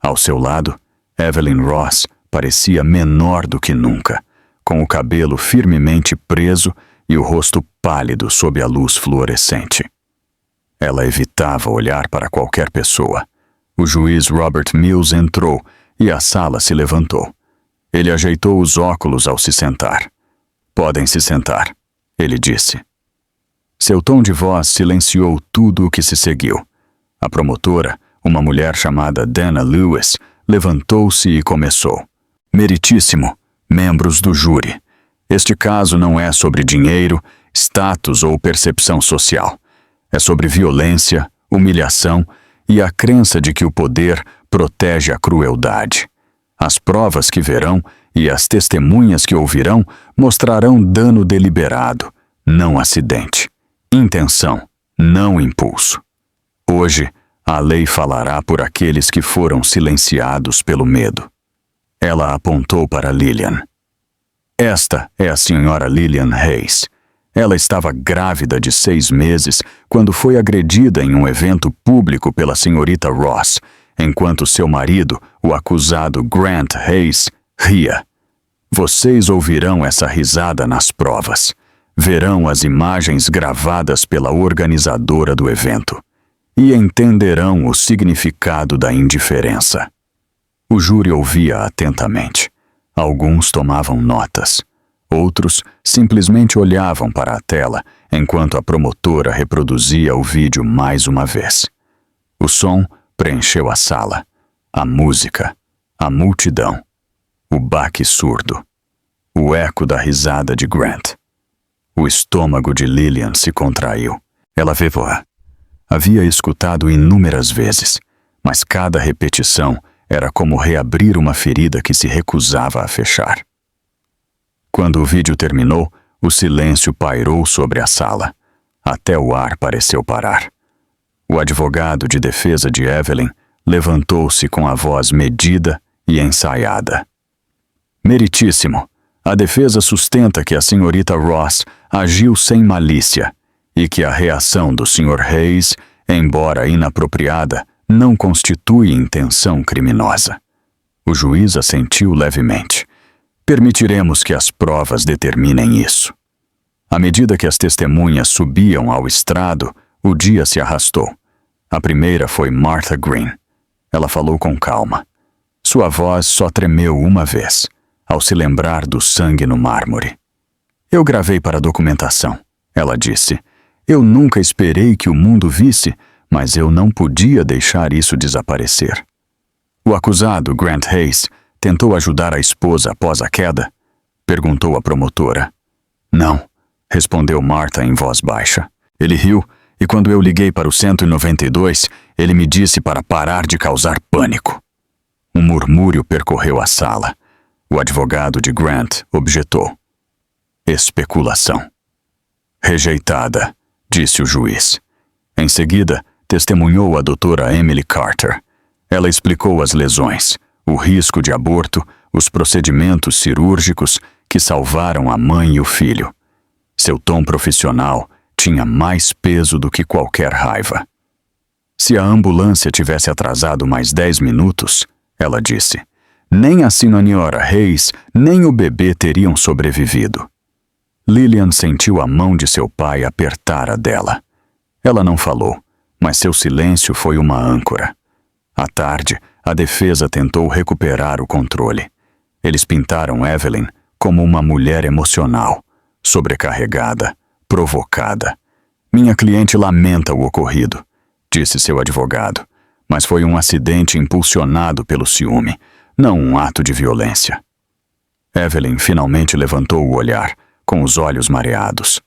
Ao seu lado, Evelyn Ross parecia menor do que nunca, com o cabelo firmemente preso e o rosto pálido sob a luz fluorescente. Ela evitava olhar para qualquer pessoa. O juiz Robert Mills entrou e a sala se levantou. Ele ajeitou os óculos ao se sentar. "Podem se sentar", ele disse. Seu tom de voz silenciou tudo o que se seguiu. A promotora, uma mulher chamada Dana Lewis, levantou-se e começou. "Meritíssimo, membros do júri. Este caso não é sobre dinheiro, status ou percepção social. É sobre violência, humilhação e a crença de que o poder protege a crueldade. As provas que verão e as testemunhas que ouvirão mostrarão dano deliberado, não acidente. Intenção, não impulso. Hoje, a lei falará por aqueles que foram silenciados pelo medo." Ela apontou para Lillian. "Esta é a senhora Lillian Hayes. Ela estava grávida de 6 meses quando foi agredida em um evento público pela senhorita Ross, enquanto seu marido, o acusado Grant Hayes, ria. Vocês ouvirão essa risada nas provas. Verão as imagens gravadas pela organizadora do evento e entenderão o significado da indiferença." O júri ouvia atentamente. Alguns tomavam notas. Outros simplesmente olhavam para a tela enquanto a promotora reproduzia o vídeo mais uma vez. O som preencheu a sala, a música, a multidão, o baque surdo, o eco da risada de Grant. O estômago de Lillian se contraiu. Ela vevoa. Havia escutado inúmeras vezes, mas cada repetição era como reabrir uma ferida que se recusava a fechar. Quando o vídeo terminou, o silêncio pairou sobre a sala. Até o ar pareceu parar. O advogado de defesa de Evelyn levantou-se com a voz medida e ensaiada. "Meritíssimo, a defesa sustenta que a senhorita Ross agiu sem malícia e que a reação do Sr. Hayes, embora inapropriada, não constitui intenção criminosa." O juiz assentiu levemente. Permitiremos que as provas determinem isso. À medida que as testemunhas subiam ao estrado, o dia se arrastou. A primeira foi Martha Green. Ela falou com calma. Sua voz só tremeu uma vez, ao se lembrar do sangue no mármore. Eu gravei para a documentação, ela disse. Eu nunca esperei que o mundo visse, mas eu não podia deixar isso desaparecer. O acusado, Grant Hayes, tentou ajudar a esposa após a queda? Perguntou a promotora. Não, respondeu Martha em voz baixa. Ele riu, e quando eu liguei para o 192, ele me disse para parar de causar pânico. Um murmúrio percorreu a sala. O advogado de Grant objetou. Especulação. Rejeitada, disse o juiz. Em seguida, testemunhou a doutora Emily Carter. Ela explicou as lesões, o risco de aborto, os procedimentos cirúrgicos que salvaram a mãe e o filho. Seu tom profissional tinha mais peso do que qualquer raiva. Se a ambulância tivesse atrasado mais 10 minutos, ela disse, nem a senhora Hayes nem o bebê teriam sobrevivido. Lillian sentiu a mão de seu pai apertar a dela. Ela não falou, mas seu silêncio foi uma âncora. À tarde, a defesa tentou recuperar o controle. Eles pintaram Evelyn como uma mulher emocional, sobrecarregada, provocada. Minha cliente lamenta o ocorrido, disse seu advogado, mas foi um acidente impulsionado pelo ciúme, não um ato de violência. Evelyn finalmente levantou o olhar, com os olhos mareados.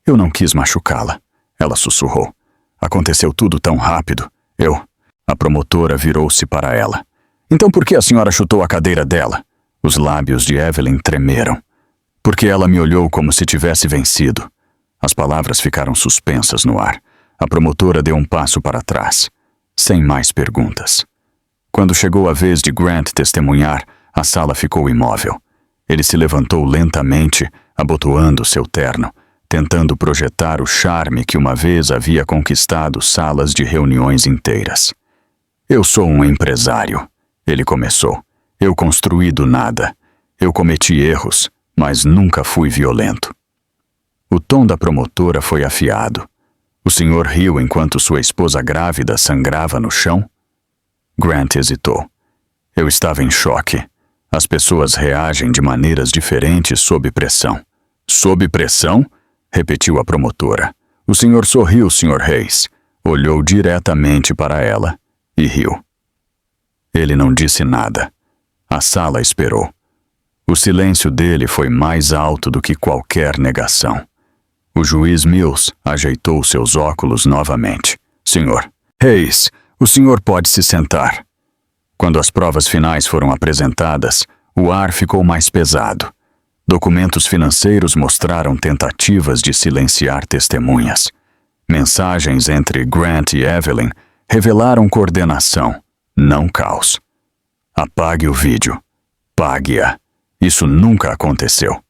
Eu não quis machucá-la, ela sussurrou. Aconteceu tudo tão rápido. A promotora virou-se para ela. Então por que a senhora chutou a cadeira dela? Os lábios de Evelyn tremeram. Porque ela me olhou como se tivesse vencido. As palavras ficaram suspensas no ar. A promotora deu um passo para trás, sem mais perguntas. Quando chegou a vez de Grant testemunhar, a sala ficou imóvel. Ele se levantou lentamente, abotoando seu terno, tentando projetar o charme que uma vez havia conquistado salas de reuniões inteiras. Eu sou um empresário, ele começou. Eu construí do nada. Eu cometi erros, mas nunca fui violento. O tom da promotora foi afiado. O senhor riu enquanto sua esposa grávida sangrava no chão? Grant hesitou. Eu estava em choque. As pessoas reagem de maneiras diferentes sob pressão. Sob pressão? Repetiu a promotora. O senhor sorriu, Sr. Hayes. Olhou diretamente para ela e riu. Ele não disse nada. A sala esperou. O silêncio dele foi mais alto do que qualquer negação. O juiz Mills ajeitou seus óculos novamente. Senhor Hayes, o senhor pode se sentar. Quando as provas finais foram apresentadas, o ar ficou mais pesado. Documentos financeiros mostraram tentativas de silenciar testemunhas. Mensagens entre Grant e Evelyn revelaram coordenação, não caos. Apague o vídeo. Pague-a. Isso nunca aconteceu.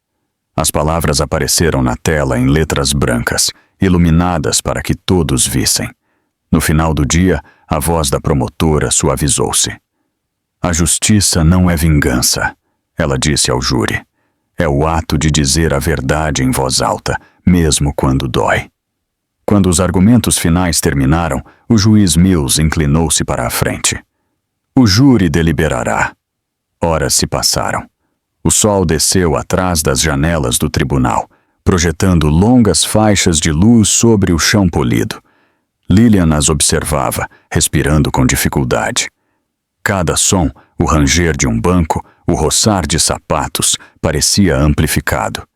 As palavras apareceram na tela em letras brancas, iluminadas para que todos vissem. No final do dia, a voz da promotora suavizou-se. A justiça não é vingança, ela disse ao júri. É o ato de dizer a verdade em voz alta, mesmo quando dói. Quando os argumentos finais terminaram, o juiz Mills inclinou-se para a frente. O júri deliberará. Horas se passaram. O sol desceu atrás das janelas do tribunal, projetando longas faixas de luz sobre o chão polido. Lillian as observava, respirando com dificuldade. Cada som, o ranger de um banco, o roçar de sapatos, parecia amplificado.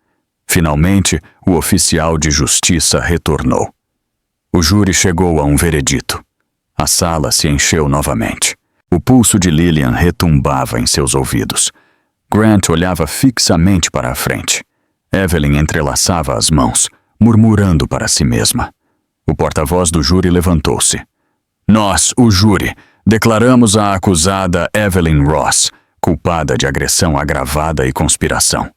Finalmente, o oficial de justiça retornou. O júri chegou a um veredito. A sala se encheu novamente. O pulso de Lillian retumbava em seus ouvidos. Grant olhava fixamente para a frente. Evelyn entrelaçava as mãos, murmurando para si mesma. O porta-voz do júri levantou-se. Nós, o júri, declaramos a acusada Evelyn Ross culpada de agressão agravada e conspiração.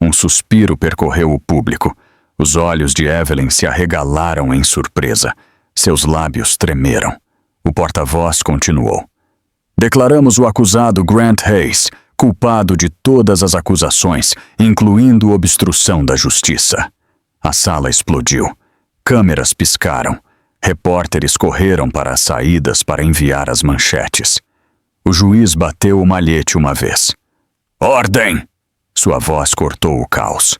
Um suspiro percorreu o público. Os olhos de Evelyn se arregalaram em surpresa. Seus lábios tremeram. O porta-voz continuou. Declaramos o acusado Grant Hayes culpado de todas as acusações, incluindo obstrução da justiça. A sala explodiu. Câmeras piscaram. Repórteres correram para as saídas para enviar as manchetes. O juiz bateu o malhete uma vez. Ordem! Sua voz cortou o caos.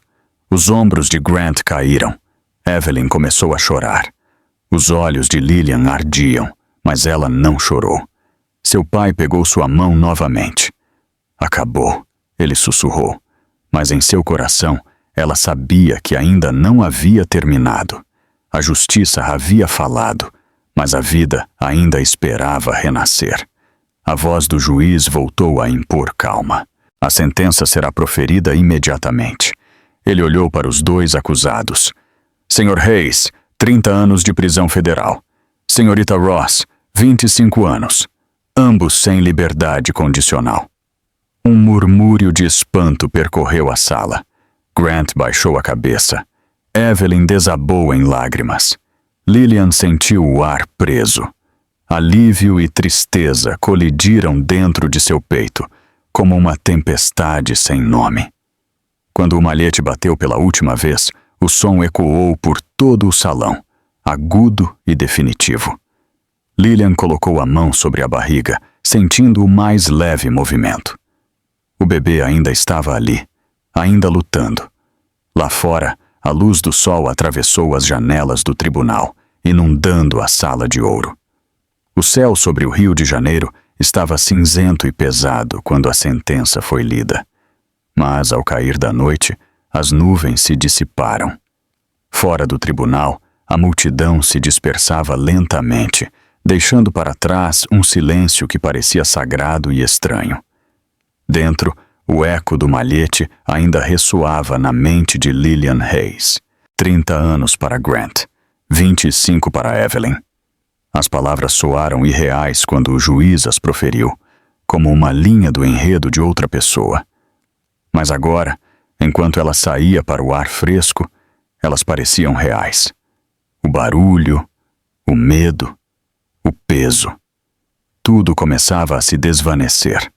Os ombros de Grant caíram. Evelyn começou a chorar. Os olhos de Lillian ardiam, mas ela não chorou. Seu pai pegou sua mão novamente. Acabou, ele sussurrou, mas em seu coração ela sabia que ainda não havia terminado. A justiça havia falado, mas a vida ainda esperava renascer. A voz do juiz voltou a impor calma. A sentença será proferida imediatamente. Ele olhou para os dois acusados. Sr. Hayes, 30 anos de prisão federal. Senhorita Ross, 25 anos. Ambos sem liberdade condicional. Um murmúrio de espanto percorreu a sala. Grant baixou a cabeça. Evelyn desabou em lágrimas. Lillian sentiu o ar preso. Alívio e tristeza colidiram dentro de seu peito, como uma tempestade sem nome. Quando o malhete bateu pela última vez, o som ecoou por todo o salão, agudo e definitivo. Lillian colocou a mão sobre a barriga, sentindo o mais leve movimento. O bebê ainda estava ali, ainda lutando. Lá fora, a luz do sol atravessou as janelas do tribunal, inundando a sala de ouro. O céu sobre o Rio de Janeiro estava cinzento e pesado quando a sentença foi lida. Mas, ao cair da noite, as nuvens se dissiparam. Fora do tribunal, a multidão se dispersava lentamente, deixando para trás um silêncio que parecia sagrado e estranho. Dentro, o eco do malhete ainda ressoava na mente de Lillian Hayes. 30 anos para Grant, 25 para Evelyn. As palavras soaram irreais quando o juiz as proferiu, como uma linha do enredo de outra pessoa. Mas agora, enquanto ela saía para o ar fresco, elas pareciam reais. O barulho, o medo, o peso. Tudo começava a se desvanecer.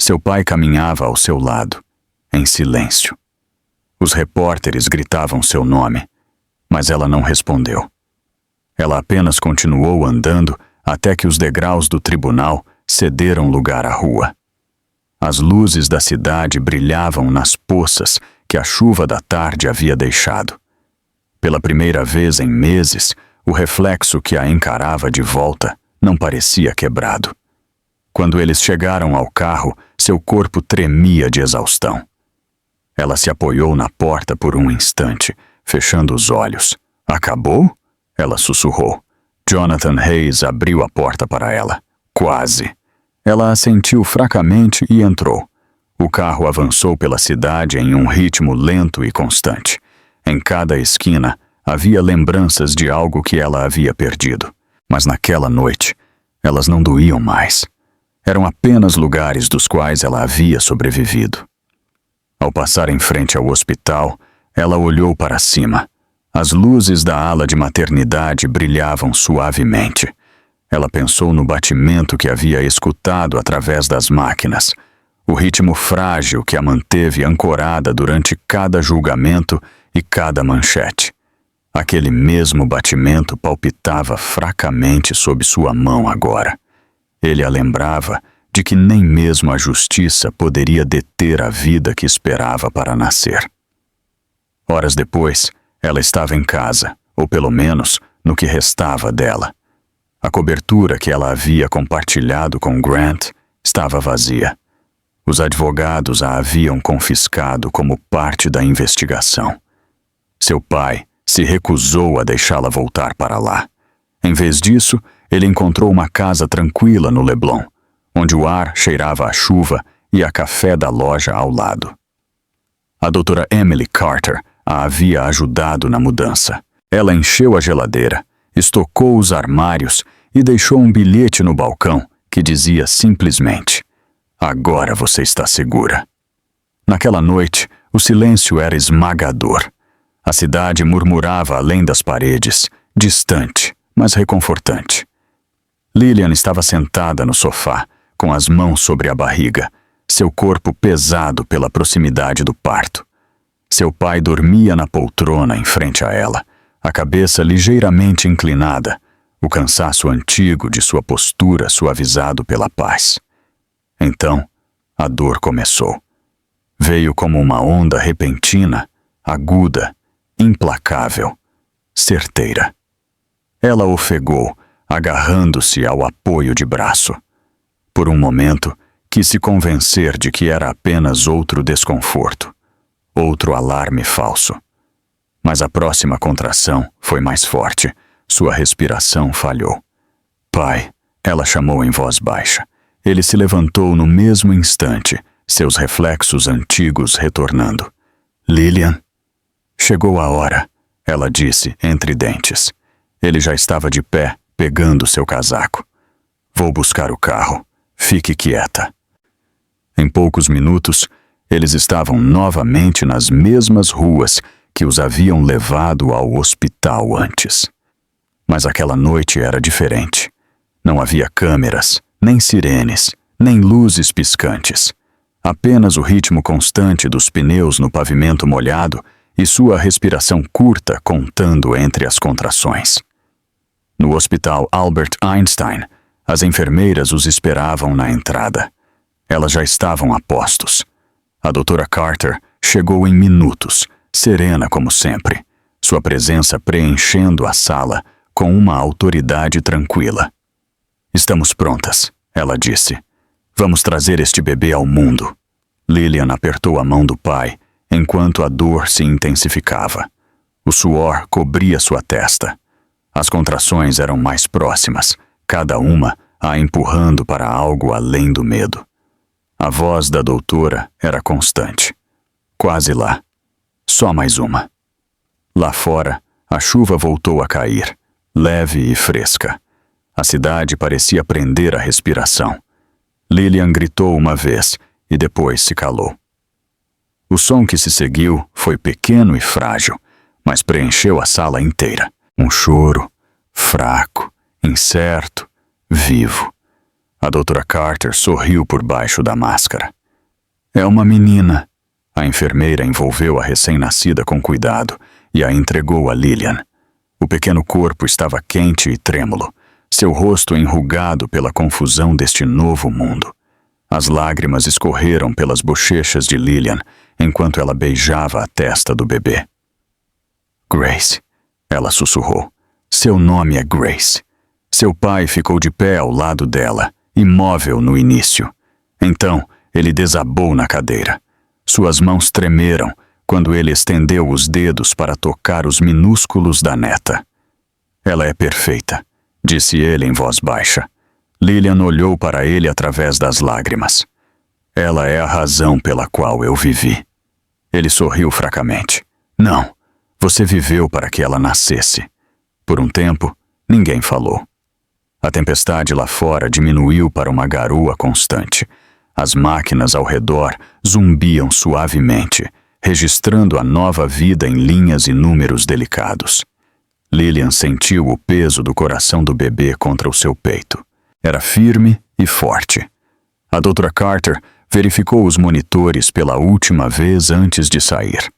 Seu pai caminhava ao seu lado, em silêncio. Os repórteres gritavam seu nome, mas ela não respondeu. Ela apenas continuou andando até que os degraus do tribunal cederam lugar à rua. As luzes da cidade brilhavam nas poças que a chuva da tarde havia deixado. Pela primeira vez em meses, o reflexo que a encarava de volta não parecia quebrado. Quando eles chegaram ao carro, seu corpo tremia de exaustão. Ela se apoiou na porta por um instante, fechando os olhos. Acabou? Ela sussurrou. Jonathan Hayes abriu a porta para ela. Quase. Ela assentiu fracamente e entrou. O carro avançou pela cidade em um ritmo lento e constante. Em cada esquina havia lembranças de algo que ela havia perdido. Mas naquela noite, elas não doíam mais. Eram apenas lugares dos quais ela havia sobrevivido. Ao passar em frente ao hospital, ela olhou para cima. As luzes da ala de maternidade brilhavam suavemente. Ela pensou no batimento que havia escutado através das máquinas, o ritmo frágil que a manteve ancorada durante cada julgamento e cada manchete. Aquele mesmo batimento palpitava fracamente sob sua mão agora. Ele a lembrava de que nem mesmo a justiça poderia deter a vida que esperava para nascer. Horas depois, ela estava em casa, ou pelo menos no que restava dela. A cobertura que ela havia compartilhado com Grant estava vazia. Os advogados a haviam confiscado como parte da investigação. Seu pai se recusou a deixá-la voltar para lá. Em vez disso, ele encontrou uma casa tranquila no Leblon, onde o ar cheirava a chuva e a café da loja ao lado. A doutora Emily Carter a havia ajudado na mudança. Ela encheu a geladeira, estocou os armários e deixou um bilhete no balcão que dizia simplesmente: "Agora você está segura." Naquela noite, o silêncio era esmagador. A cidade murmurava além das paredes, distante, mas reconfortante. Lillian estava sentada no sofá, com as mãos sobre a barriga, seu corpo pesado pela proximidade do parto. Seu pai dormia na poltrona em frente a ela, a cabeça ligeiramente inclinada, o cansaço antigo de sua postura suavizado pela paz. Então, a dor começou. Veio como uma onda repentina, aguda, implacável, certeira. Ela ofegou, agarrando-se ao apoio de braço. Por um momento, quis se convencer de que era apenas outro desconforto, outro alarme falso. Mas a próxima contração foi mais forte, sua respiração falhou. Pai, ela chamou em voz baixa. Ele se levantou no mesmo instante, seus reflexos antigos retornando. Lilian? Chegou a hora, ela disse entre dentes. Ele já estava de pé, pegando seu casaco. Vou buscar o carro. Fique quieta. Em poucos minutos, eles estavam novamente nas mesmas ruas que os haviam levado ao hospital antes. Mas aquela noite era diferente. Não havia câmeras, nem sirenes, nem luzes piscantes. Apenas o ritmo constante dos pneus no pavimento molhado e sua respiração curta contando entre as contrações. No hospital Albert Einstein, as enfermeiras os esperavam na entrada. Elas já estavam a postos. A doutora Carter chegou em minutos, serena como sempre, sua presença preenchendo a sala com uma autoridade tranquila. Estamos prontas, ela disse. Vamos trazer este bebê ao mundo. Lilian apertou a mão do pai, enquanto a dor se intensificava. O suor cobria sua testa. As contrações eram mais próximas, cada uma a empurrando para algo além do medo. A voz da doutora era constante. Quase lá. Só mais uma. Lá fora, a chuva voltou a cair, leve e fresca. A cidade parecia prender a respiração. Lilian gritou uma vez e depois se calou. O som que se seguiu foi pequeno e frágil, mas preencheu a sala inteira. Um choro, fraco, incerto, vivo. A doutora Carter sorriu por baixo da máscara. É uma menina. A enfermeira envolveu a recém-nascida com cuidado e a entregou a Lilian. O pequeno corpo estava quente e trêmulo, seu rosto enrugado pela confusão deste novo mundo. As lágrimas escorreram pelas bochechas de Lilian enquanto ela beijava a testa do bebê. Grace, ela sussurrou. Seu nome é Grace. Seu pai ficou de pé ao lado dela, imóvel no início. Então, ele desabou na cadeira. Suas mãos tremeram quando ele estendeu os dedos para tocar os minúsculos da neta. Ela é perfeita, disse ele em voz baixa. Lilian olhou para ele através das lágrimas. Ela é a razão pela qual eu vivi. Ele sorriu fracamente. Não, você viveu para que ela nascesse. Por um tempo, ninguém falou. A tempestade lá fora diminuiu para uma garoa constante. As máquinas ao redor zumbiam suavemente, registrando a nova vida em linhas e números delicados. Lilian sentiu o peso do coração do bebê contra o seu peito. Era firme e forte. A doutora Carter verificou os monitores pela última vez antes de sair.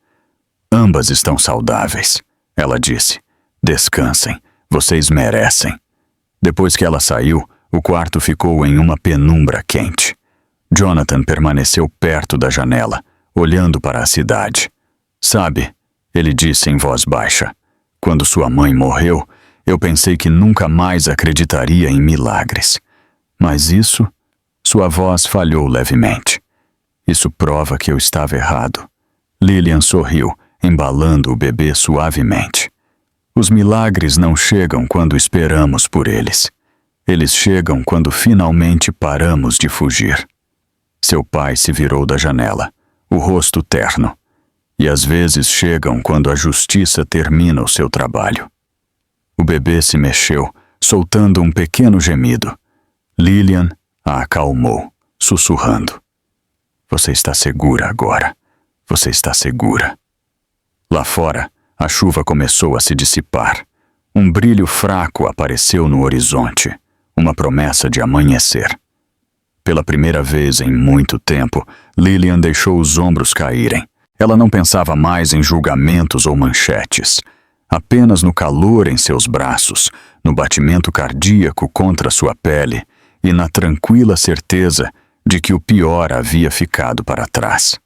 Ambas estão saudáveis, ela disse. Descansem, vocês merecem. Depois que ela saiu, o quarto ficou em uma penumbra quente. Jonathan permaneceu perto da janela, olhando para a cidade. Sabe, ele disse em voz baixa, quando sua mãe morreu, eu pensei que nunca mais acreditaria em milagres. Mas isso, sua voz falhou levemente. Isso prova que eu estava errado. Lilian sorriu, embalando o bebê suavemente. Os milagres não chegam quando esperamos por eles. Eles chegam quando finalmente paramos de fugir. Seu pai se virou da janela, o rosto terno. E às vezes chegam quando a justiça termina o seu trabalho. O bebê se mexeu, soltando um pequeno gemido. Lilian a acalmou, sussurrando. Você está segura agora. Você está segura. Lá fora, a chuva começou a se dissipar. Um brilho fraco apareceu no horizonte, uma promessa de amanhecer. Pela primeira vez em muito tempo, Lillian deixou os ombros caírem. Ela não pensava mais em julgamentos ou manchetes. Apenas no calor em seus braços, no batimento cardíaco contra sua pele e na tranquila certeza de que o pior havia ficado para trás.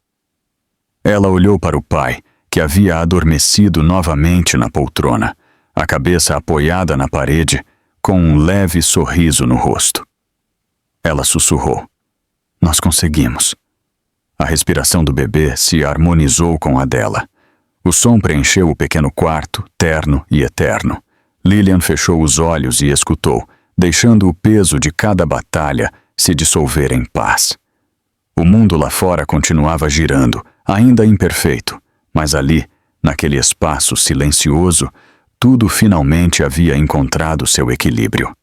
Ela olhou para o pai, que havia adormecido novamente na poltrona, a cabeça apoiada na parede, com um leve sorriso no rosto. Ela sussurrou: "Nós conseguimos." A respiração do bebê se harmonizou com a dela. O som preencheu o pequeno quarto, terno e eterno. Lillian fechou os olhos e escutou, deixando o peso de cada batalha se dissolver em paz. O mundo lá fora continuava girando, ainda imperfeito, mas ali, naquele espaço silencioso, tudo finalmente havia encontrado seu equilíbrio.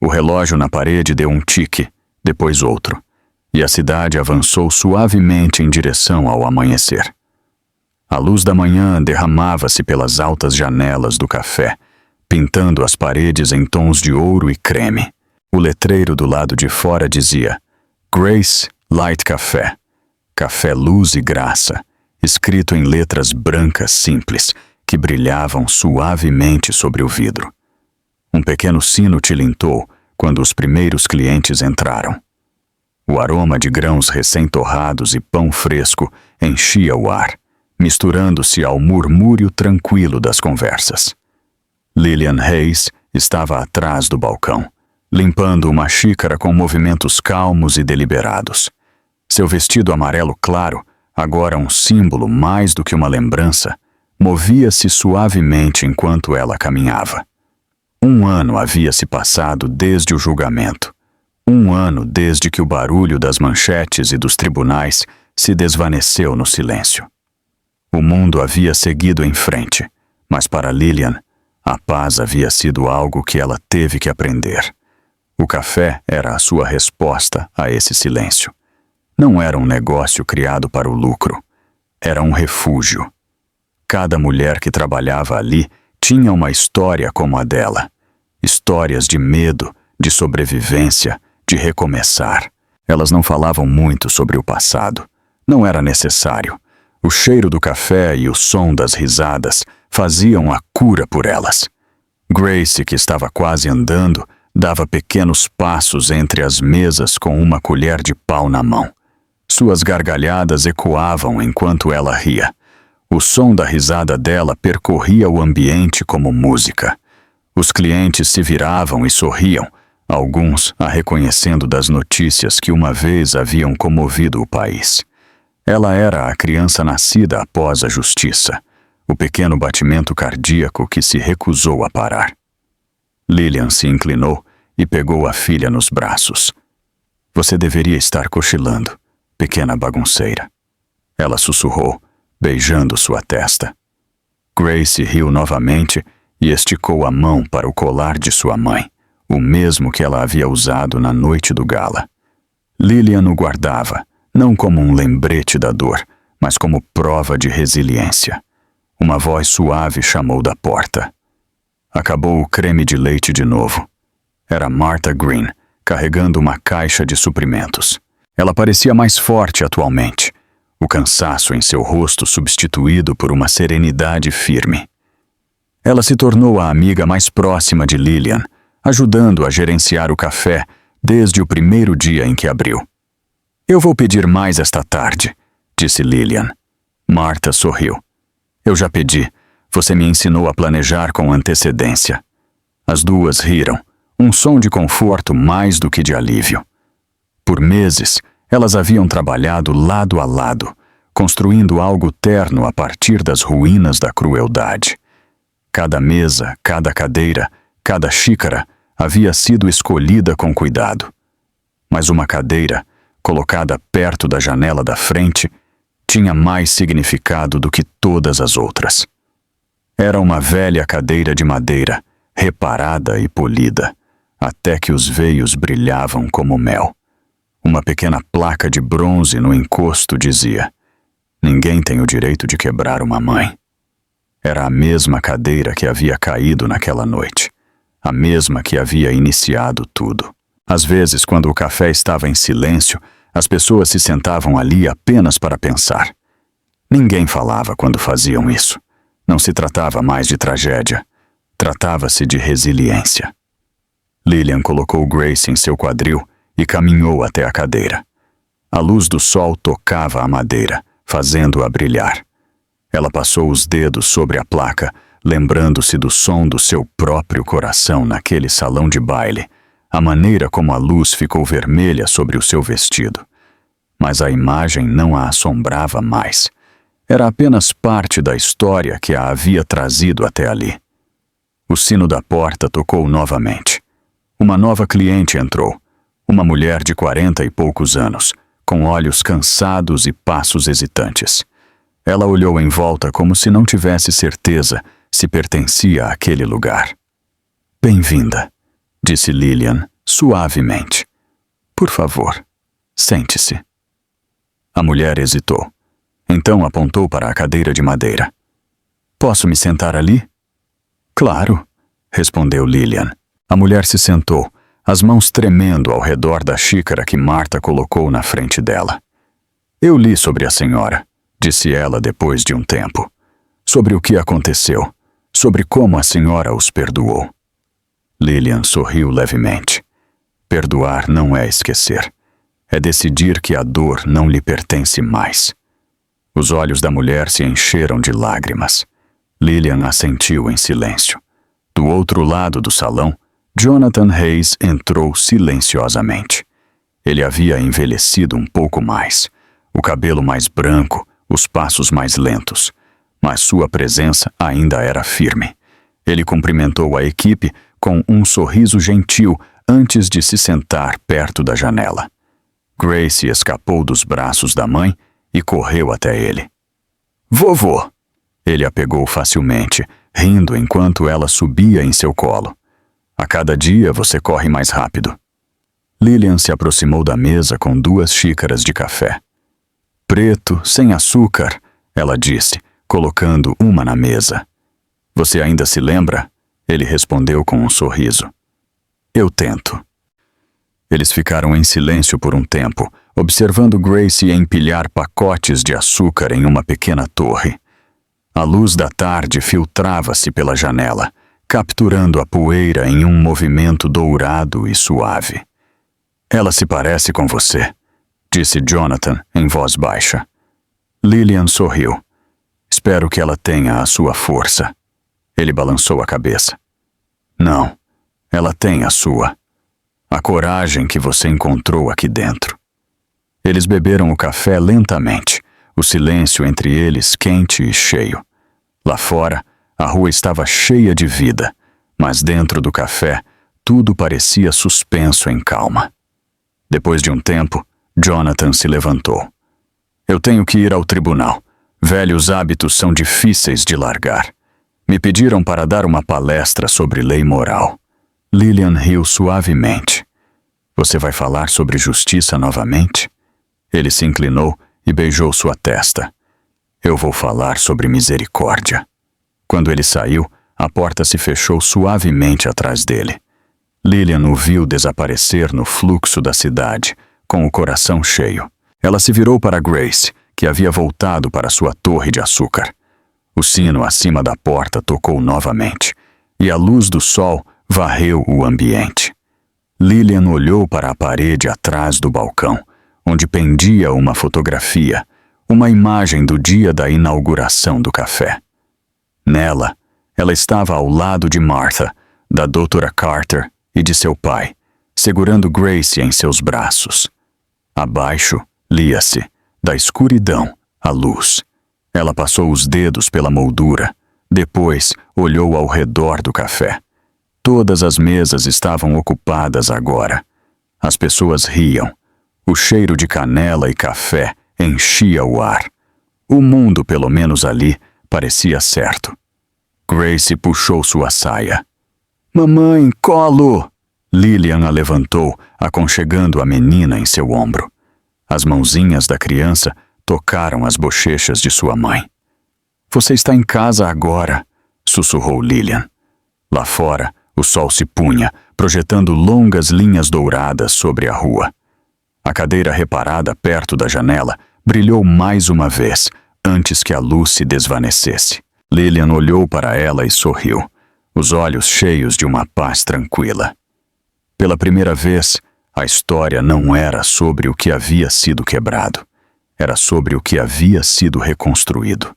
O relógio na parede deu um tique, depois outro, e a cidade avançou suavemente em direção ao amanhecer. A luz da manhã derramava-se pelas altas janelas do café, pintando as paredes em tons de ouro e creme. O letreiro do lado de fora dizia: Grace Light Café, café luz e graça, escrito em letras brancas simples que brilhavam suavemente sobre o vidro. Um pequeno sino tilintou quando os primeiros clientes entraram. O aroma de grãos recém-torrados e pão fresco enchia o ar, misturando-se ao murmúrio tranquilo das conversas. Lillian Hayes estava atrás do balcão, limpando uma xícara com movimentos calmos e deliberados. Seu vestido amarelo claro, agora um símbolo mais do que uma lembrança, movia-se suavemente enquanto ela caminhava. 1 ano havia se passado desde o julgamento. 1 ano desde que o barulho das manchetes e dos tribunais se desvaneceu no silêncio. O mundo havia seguido em frente, mas para Lillian, a paz havia sido algo que ela teve que aprender. O café era a sua resposta a esse silêncio. Não era um negócio criado para o lucro. Era um refúgio. Cada mulher que trabalhava ali tinha uma história como a dela. Histórias de medo, de sobrevivência, de recomeçar. Elas não falavam muito sobre o passado. Não era necessário. O cheiro do café e o som das risadas faziam a cura por elas. Grace, que estava quase andando, dava pequenos passos entre as mesas com uma colher de pau na mão. Suas gargalhadas ecoavam enquanto ela ria. O som da risada dela percorria o ambiente como música. Os clientes se viravam e sorriam, alguns a reconhecendo das notícias que uma vez haviam comovido o país. Ela era a criança nascida após a justiça, o pequeno batimento cardíaco que se recusou a parar. Lillian se inclinou e pegou a filha nos braços. "Você deveria estar cochilando, pequena bagunceira." Ela sussurrou, beijando sua testa. Grace riu novamente e esticou a mão para o colar de sua mãe, o mesmo que ela havia usado na noite do gala. Lillian o guardava, não como um lembrete da dor, mas como prova de resiliência. Uma voz suave chamou da porta. Acabou o creme de leite de novo. Era Martha Green, carregando uma caixa de suprimentos. Ela parecia mais forte atualmente, o cansaço em seu rosto substituído por uma serenidade firme. Ela se tornou a amiga mais próxima de Lillian, ajudando a gerenciar o café desde o primeiro dia em que abriu. "Eu vou pedir mais esta tarde", disse Lillian. Martha sorriu. "Eu já pedi. Você me ensinou a planejar com antecedência." As duas riram, um som de conforto mais do que de alívio. Por meses, elas haviam trabalhado lado a lado, construindo algo terno a partir das ruínas da crueldade. Cada mesa, cada cadeira, cada xícara havia sido escolhida com cuidado. Mas uma cadeira, colocada perto da janela da frente, tinha mais significado do que todas as outras. Era uma velha cadeira de madeira, reparada e polida, até que os veios brilhavam como mel. Uma pequena placa de bronze no encosto dizia: "Ninguém tem o direito de quebrar uma mãe." Era a mesma cadeira que havia caído naquela noite, a mesma que havia iniciado tudo. Às vezes, quando o café estava em silêncio, as pessoas se sentavam ali apenas para pensar. Ninguém falava quando faziam isso. Não se tratava mais de tragédia. Tratava-se de resiliência. Lillian colocou Grace em seu quadril e caminhou até a cadeira. A luz do sol tocava a madeira, fazendo-a brilhar. Ela passou os dedos sobre a placa, lembrando-se do som do seu próprio coração naquele salão de baile, a maneira como a luz ficou vermelha sobre o seu vestido. Mas a imagem não a assombrava mais. Era apenas parte da história que a havia trazido até ali. O sino da porta tocou novamente. Uma nova cliente entrou, uma mulher de 40 e poucos anos, com olhos cansados e passos hesitantes. Ela olhou em volta como se não tivesse certeza se pertencia àquele lugar. "Bem-vinda", disse Lillian, suavemente. "Por favor, sente-se." A mulher hesitou. Então apontou para a cadeira de madeira. "Posso me sentar ali?" "Claro", respondeu Lillian. A mulher se sentou, as mãos tremendo ao redor da xícara que Marta colocou na frente dela. "Eu li sobre a senhora", disse ela depois de um tempo. "Sobre o que aconteceu, sobre como a senhora os perdoou." Lillian sorriu levemente. Perdoar não é esquecer. É decidir que a dor não lhe pertence mais. Os olhos da mulher se encheram de lágrimas. Lillian assentiu em silêncio. Do outro lado do salão, Jonathan Hayes entrou silenciosamente. Ele havia envelhecido um pouco mais, o cabelo mais branco, os passos mais lentos, mas sua presença ainda era firme. Ele cumprimentou a equipe com um sorriso gentil antes de se sentar perto da janela. Grace escapou dos braços da mãe e correu até ele. "Vovô!" Ele a pegou facilmente, rindo enquanto ela subia em seu colo. "A cada dia você corre mais rápido." Lillian se aproximou da mesa com 2 xícaras de café. "Preto, sem açúcar", ela disse, colocando uma na mesa. "Você ainda se lembra?" Ele respondeu com um sorriso. "Eu tento." Eles ficaram em silêncio por um tempo, observando Grace empilhar pacotes de açúcar em uma pequena torre. A luz da tarde filtrava-se pela janela, capturando a poeira em um movimento dourado e suave. "Ela se parece com você", disse Jonathan em voz baixa. Lillian sorriu. "Espero que ela tenha a sua força." Ele balançou a cabeça. "Não, ela tem a sua. A coragem que você encontrou aqui dentro." Eles beberam o café lentamente, o silêncio entre eles quente e cheio. Lá fora, a rua estava cheia de vida, mas dentro do café, tudo parecia suspenso em calma. Depois de um tempo, Jonathan se levantou. "Eu tenho que ir ao tribunal. Velhos hábitos são difíceis de largar. Me pediram para dar uma palestra sobre lei moral." Lillian riu suavemente. "Você vai falar sobre justiça novamente?" Ele se inclinou e beijou sua testa. "Eu vou falar sobre misericórdia." Quando ele saiu, a porta se fechou suavemente atrás dele. Lillian o viu desaparecer no fluxo da cidade, com o coração cheio. Ela se virou para Grace, que havia voltado para sua torre de açúcar. O sino acima da porta tocou novamente, e a luz do sol varreu o ambiente. Lillian olhou para a parede atrás do balcão, onde pendia uma fotografia, uma imagem do dia da inauguração do café. Nela, ela estava ao lado de Martha, da Dra. Carter e de seu pai, segurando Grace em seus braços. Abaixo, lia-se, da escuridão à luz. Ela passou os dedos pela moldura, depois olhou ao redor do café. Todas as mesas estavam ocupadas agora. As pessoas riam. O cheiro de canela e café enchia o ar. O mundo, pelo menos ali, parecia certo. Grace puxou sua saia. "Mamãe, colo!" Lillian a levantou, aconchegando a menina em seu ombro. As mãozinhas da criança tocaram as bochechas de sua mãe. "Você está em casa agora", sussurrou Lillian. Lá fora, O sol se punha, projetando longas linhas douradas sobre a rua. A cadeira reparada perto da janela brilhou mais uma vez, antes que a luz se desvanecesse. Lilian olhou para ela e sorriu, os olhos cheios de uma paz tranquila. Pela primeira vez, a história não era sobre o que havia sido quebrado. Era sobre o que havia sido reconstruído.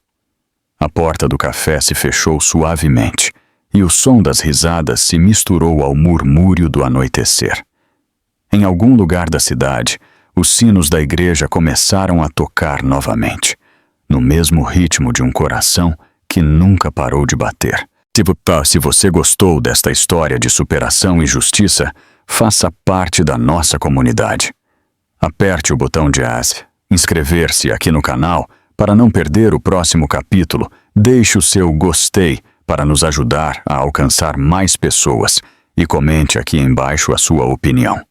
A porta do café se fechou suavemente, e o som das risadas se misturou ao murmúrio do anoitecer. Em algum lugar da cidade, os sinos da igreja começaram a tocar novamente, no mesmo ritmo de um coração que nunca parou de bater. Se você gostou desta história de superação e justiça, faça parte da nossa comunidade. Aperte o botão de inscrever-se aqui no canal para não perder o próximo capítulo. Deixe o seu gostei para nos ajudar a alcançar mais pessoas e comente aqui embaixo a sua opinião.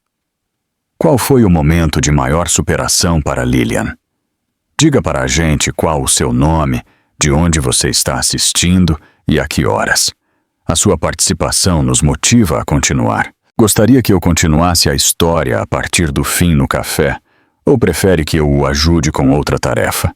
Qual foi o momento de maior superação para Lilian? Diga para a gente qual o seu nome, de onde você está assistindo e a que horas. A sua participação nos motiva a continuar. Gostaria que eu continuasse a história a partir do fim no café, ou prefere que eu o ajude com outra tarefa?